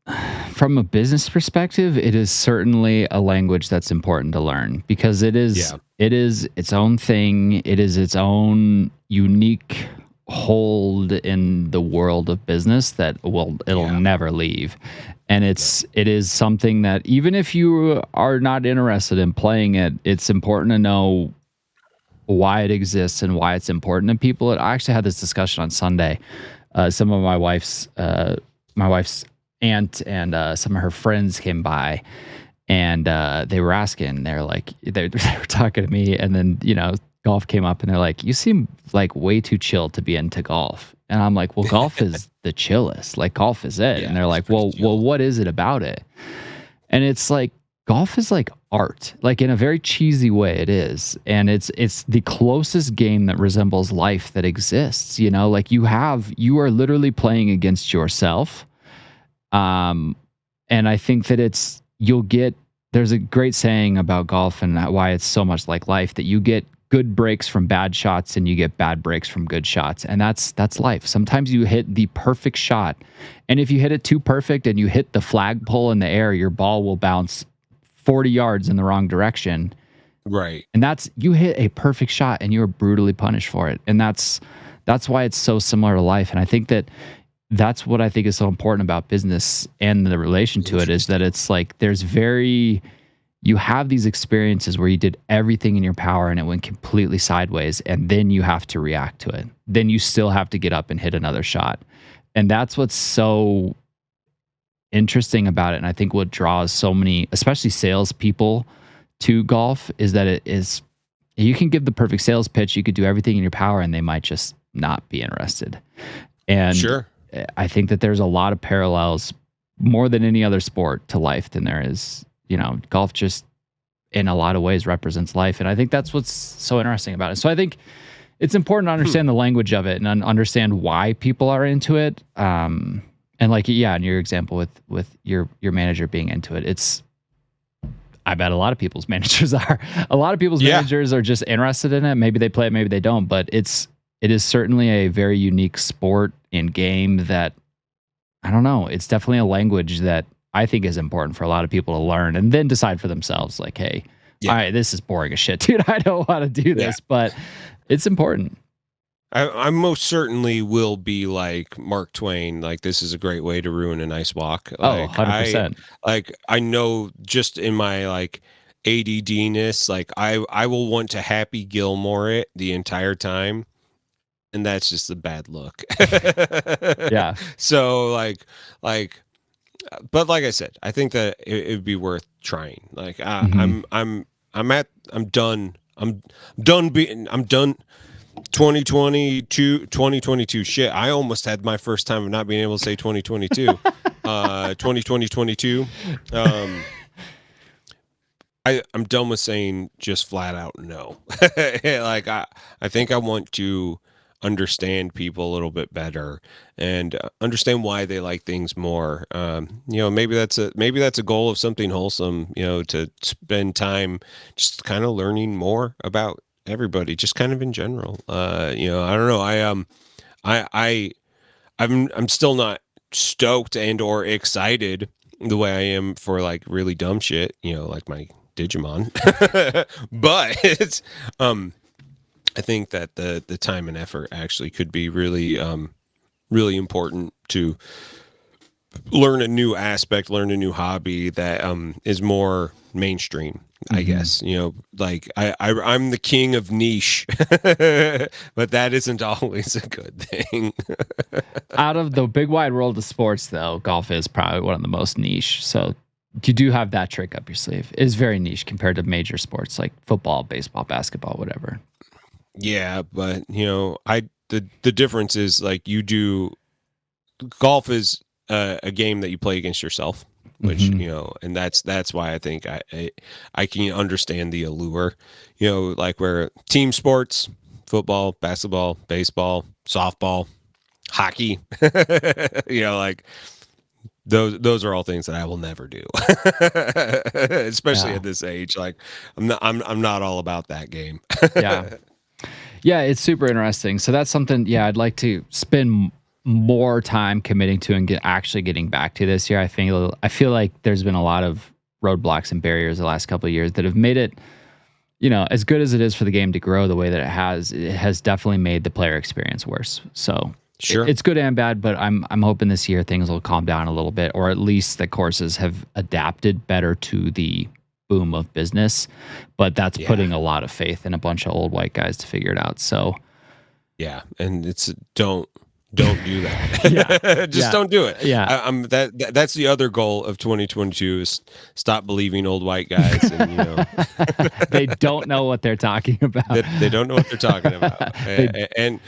from a business perspective, it is certainly a language that's important to learn because it is its own thing. It is its own unique hold in the world of business that it'll never leave. And it is something that even if you are not interested in playing it, it's important to know why it exists and why it's important to people. I actually had this discussion on Sunday. Some of my wife's aunt and some of her friends came by, and they were asking. They're like, they were talking to me, and then golf came up, and they're like, "You seem like way too chill to be into golf." And I'm like, "Well, golf is the chillest. Like golf is it." And they're like, "Well, what is it about it?" And it's like golf is like art, like in a very cheesy way it is. And it's the closest game that resembles life that exists, like you are literally playing against yourself. And I think that there's a great saying about golf and why it's so much like life, that you get good breaks from bad shots and you get bad breaks from good shots. And that's life. Sometimes you hit the perfect shot, and if you hit it too perfect and you hit the flagpole in the air, your ball will bounce 40 yards in the wrong direction. Right. And you hit a perfect shot and you're brutally punished for it. And that's why it's so similar to life. And I think that's what I think is so important about business and the relation to it, is that it's like you have these experiences where you did everything in your power and it went completely sideways, and then you have to react to it. Then you still have to get up and hit another shot. And that's what's so interesting about it. And I think what draws so many, especially salespeople, to golf is that you can give the perfect sales pitch, you could do everything in your power, and they might just not be interested. And sure, I think that there's a lot of parallels, more than any other sport, to life than there is. Golf just in a lot of ways represents life. And I think that's what's so interesting about it. So I think it's important to understand the language of it and understand why people are into it. And like, in your example with your manager being into it, I bet a lot of people's managers are. A lot of people's managers are just interested in it. Maybe they play it, maybe they don't, but it is certainly a very unique sport and game that, I don't know, it's definitely a language that I think is important for a lot of people to learn and then decide for themselves, like, hey, all right, this is boring as shit, dude. I don't want to do this, but it's important. I most certainly will be like Mark Twain. Like, this is a great way to ruin a nice walk. Like, 100%. I know just in my like ADD-ness, like I will want to Happy Gilmore it the entire time. And that's just a bad look. Yeah. So like, but like I said, I think that it would be worth trying. Like I'm done. I'm done. 2022 shit. I almost had my first time of not being able to say 2022. 2022. I'm done with saying just flat out no. Like I think I want to understand people a little bit better and understand why they like things more. Maybe that's a goal of something wholesome, to spend time just kind of learning more about everybody, just kind of in general. I don't know. I'm still not stoked and or excited the way I am for like really dumb shit, like my Digimon. But I think that the time and effort actually could be really really important to learn a new aspect, learn a new hobby that is more mainstream. I guess, like I'm the king of niche, but that isn't always a good thing. Out of the big wide world of sports, though, golf is probably one of the most niche. So you do have that trick up your sleeve. It is very niche compared to major sports like football, baseball, basketball, whatever. Yeah, but the difference is like golf is a game that you play against yourself, which and that's why I think I can understand the allure, like where team sports, football, basketball, baseball, softball, hockey, like those are all things that I will never do, especially at this age. Like I'm not all about that game. Yeah, it's super interesting. So that's something, I'd like to spend more time committing to and actually getting back to this year. I feel like there's been a lot of roadblocks and barriers the last couple of years that have made it, as good as it is for the game to grow the way that it has definitely made the player experience worse. So sure, it's good and bad, but I'm hoping this year things will calm down a little bit, or at least the courses have adapted better to the boom of business. But that's putting a lot of faith in a bunch of old white guys to figure it out. So yeah, and it's don't do that. Just don't do it. Yeah, that's the other goal of 2022 is stop believing old white guys. And they don't know what they're talking about. They don't know what they're talking about, and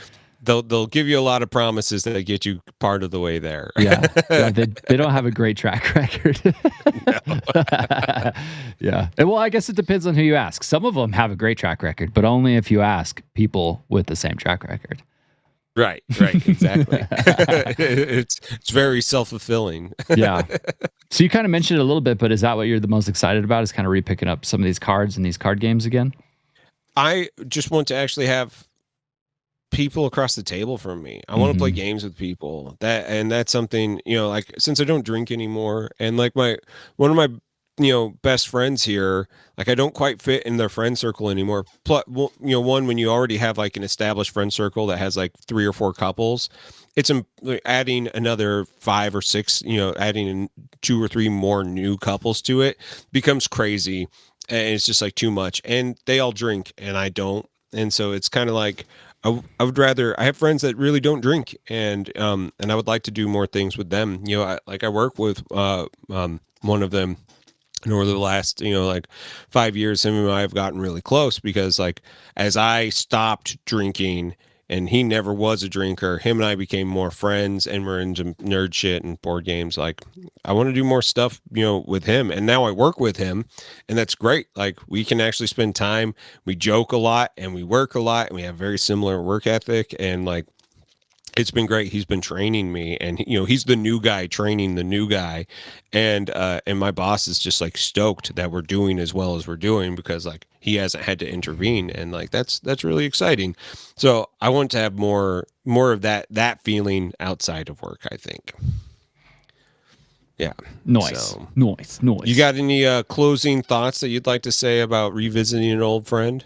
they'll give you a lot of promises that get you part of the way there. They don't have a great track record. Yeah. And well, I guess it depends on who you ask. Some of them have a great track record, but only if you ask people with the same track record. Right, exactly. It's very self-fulfilling. Yeah. So you kind of mentioned it a little bit, but is that what you're the most excited about, is kind of repicking up some of these cards and these card games again? I just want to actually have people across the table from me. I want to play games with people. That's something, like since I don't drink anymore, and like one of my best friends here, like I don't quite fit in their friend circle anymore. Plus, one, when you already have like an established friend circle that has like 3 or 4 couples, it's adding another 5 or 6, adding 2 or 3 more new couples to it becomes crazy, and it's just like too much. And they all drink, and I don't, and so it's kind of like I would rather. I have friends that really don't drink, and I would like to do more things with them. I work with one of them. And over the last, like 5 years, him and I have gotten really close because, like, as I stopped drinking and he never was a drinker, him and I became more friends, and we're into nerd shit and board games. Like, I want to do more stuff, with him. And now I work with him, and that's great. Like, we can actually spend time. We joke a lot and we work a lot, and we have very similar work ethic. And like, it's been great. He's been training me, and he's the new guy training the new guy, and my boss is just like stoked that we're doing as well as we're doing because like he hasn't had to intervene, and like that's really exciting. So I want to have more of that feeling outside of work, I think. Yeah. Nice. You got any closing thoughts that you'd like to say about revisiting an old friend?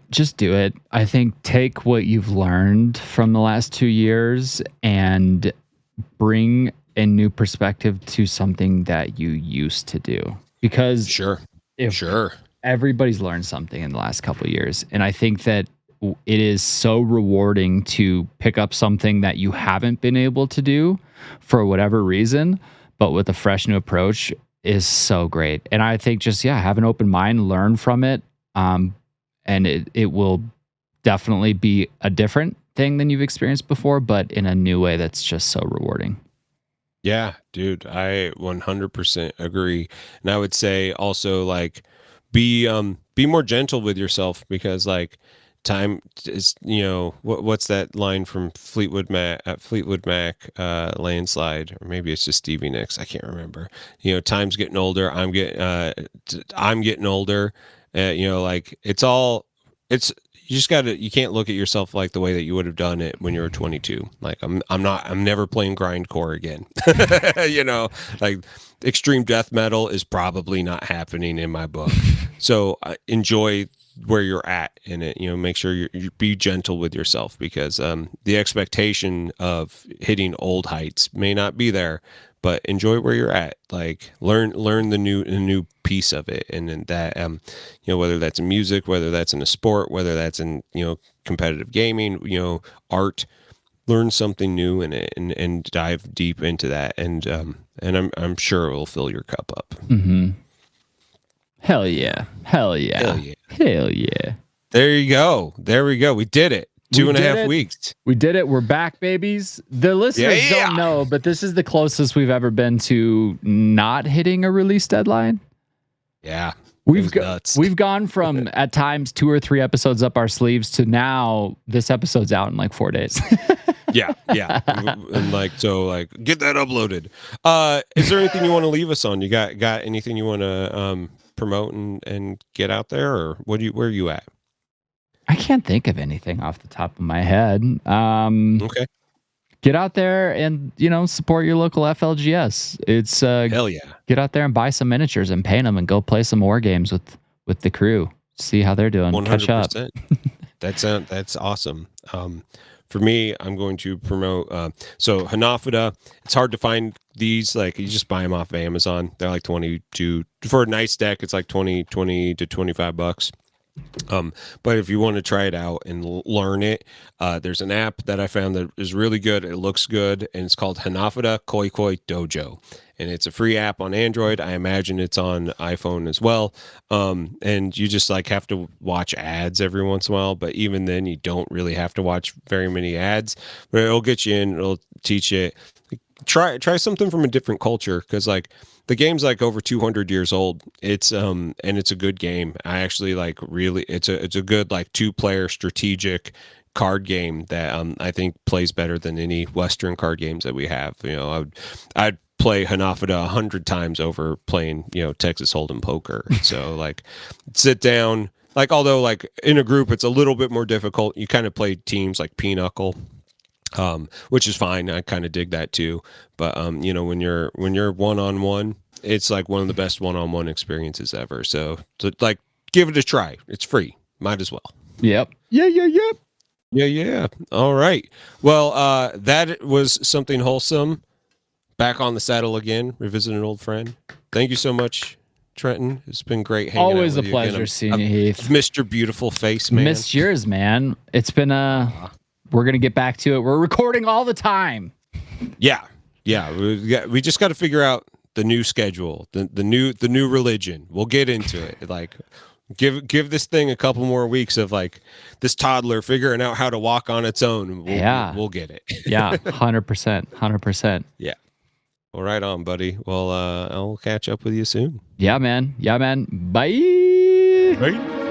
Just do it. I think take what you've learned from the last 2 years and bring a new perspective to something that you used to do. Because sure, everybody's learned something in the last couple of years, and I think that it is so rewarding to pick up something that you haven't been able to do for whatever reason, but with a fresh new approach is so great. And I think just have an open mind, learn from it. And it will definitely be a different thing than you've experienced before, but in a new way that's just so rewarding. Yeah, dude, I 100% agree. And I would say also like be more gentle with yourself because like time is, what's that line from Fleetwood Mac, Landslide, or maybe it's just Stevie Nicks. I can't remember. Time's getting older. I'm getting older. Like it's you can't look at yourself like the way that you would have done it when you were 22. Like I'm never playing grindcore again. Like extreme death metal is probably not happening in my book. So enjoy where you're at in it. Make sure you be gentle with yourself, because the expectation of hitting old heights may not be there, but enjoy where you're at. Like learn the new piece of it, and then that whether that's in music, whether that's in a sport, whether that's in competitive gaming, art, learn something new in it, and dive deep into that, and I'm sure it will fill your cup up. Mm-hmm. Hell yeah. Hell yeah. Hell yeah. Hell yeah. There you go. There we go. We did it. 2.5 weeks. We did it. We're back, babies. The listeners don't know, but this is the closest we've ever been to not hitting a release deadline. Yeah. We've gone from at times 2 or 3 episodes up our sleeves to now this episode's out in like 4 days. Yeah. And get that uploaded. Is there anything you want to leave us on? You got anything you want to promote and get out there, or where are you at? I can't think of anything off the top of my head. Okay. Get out there and support your local FLGS. It's hell yeah. Get out there and buy some miniatures and paint them and go play some war games with the crew. See how they're doing. 100%. Catch up. That's awesome. For me, I'm going to promote. So Hanafida, it's hard to find these. Like you just buy them off of Amazon. They're like 22 for a nice deck. It's like 20 to $25. But if you want to try it out and learn it, there's an app that I found that is really good. It looks good, and it's called Hanafida Koi Koi Dojo, and it's a free app on Android. I imagine it's on iPhone as well. And you just have to watch ads every once in a while, but even then you don't really have to watch very many ads, but it'll get you in. It'll teach you. Try something from a different culture, because the game's over 200 years old. It's and it's a good game. I actually really it's a good 2-player strategic card game that I think plays better than any Western card games that we have. I'd play Hanafida 100 times over playing Texas Hold'em poker. So sit down. Although in a group it's a little bit more difficult. You kind of play teams like Pinochle. Which is fine. I kind of dig that too. But when you're one-on-one, it's one of the best one-on-one experiences ever. So give it a try. It's free. Might as well. Yep. Yeah. All right. Well, that was something wholesome. Back on the saddle again, revisit an old friend. Thank you so much, Trenton. It's been great hanging out with you. Always a pleasure seeing you, Heath. I've missed your beautiful face, man. Missed yours, man. It's been we're going to get back to it. We're recording all the time. Yeah. We just got to figure out the new schedule, the new religion. We'll get into it. Give this thing a couple more weeks of this toddler figuring out how to walk on its own. We'll get it. Yeah, 100%. Yeah. Well, right on, buddy. Well, I'll catch up with you soon. Yeah, man. Bye. Bye.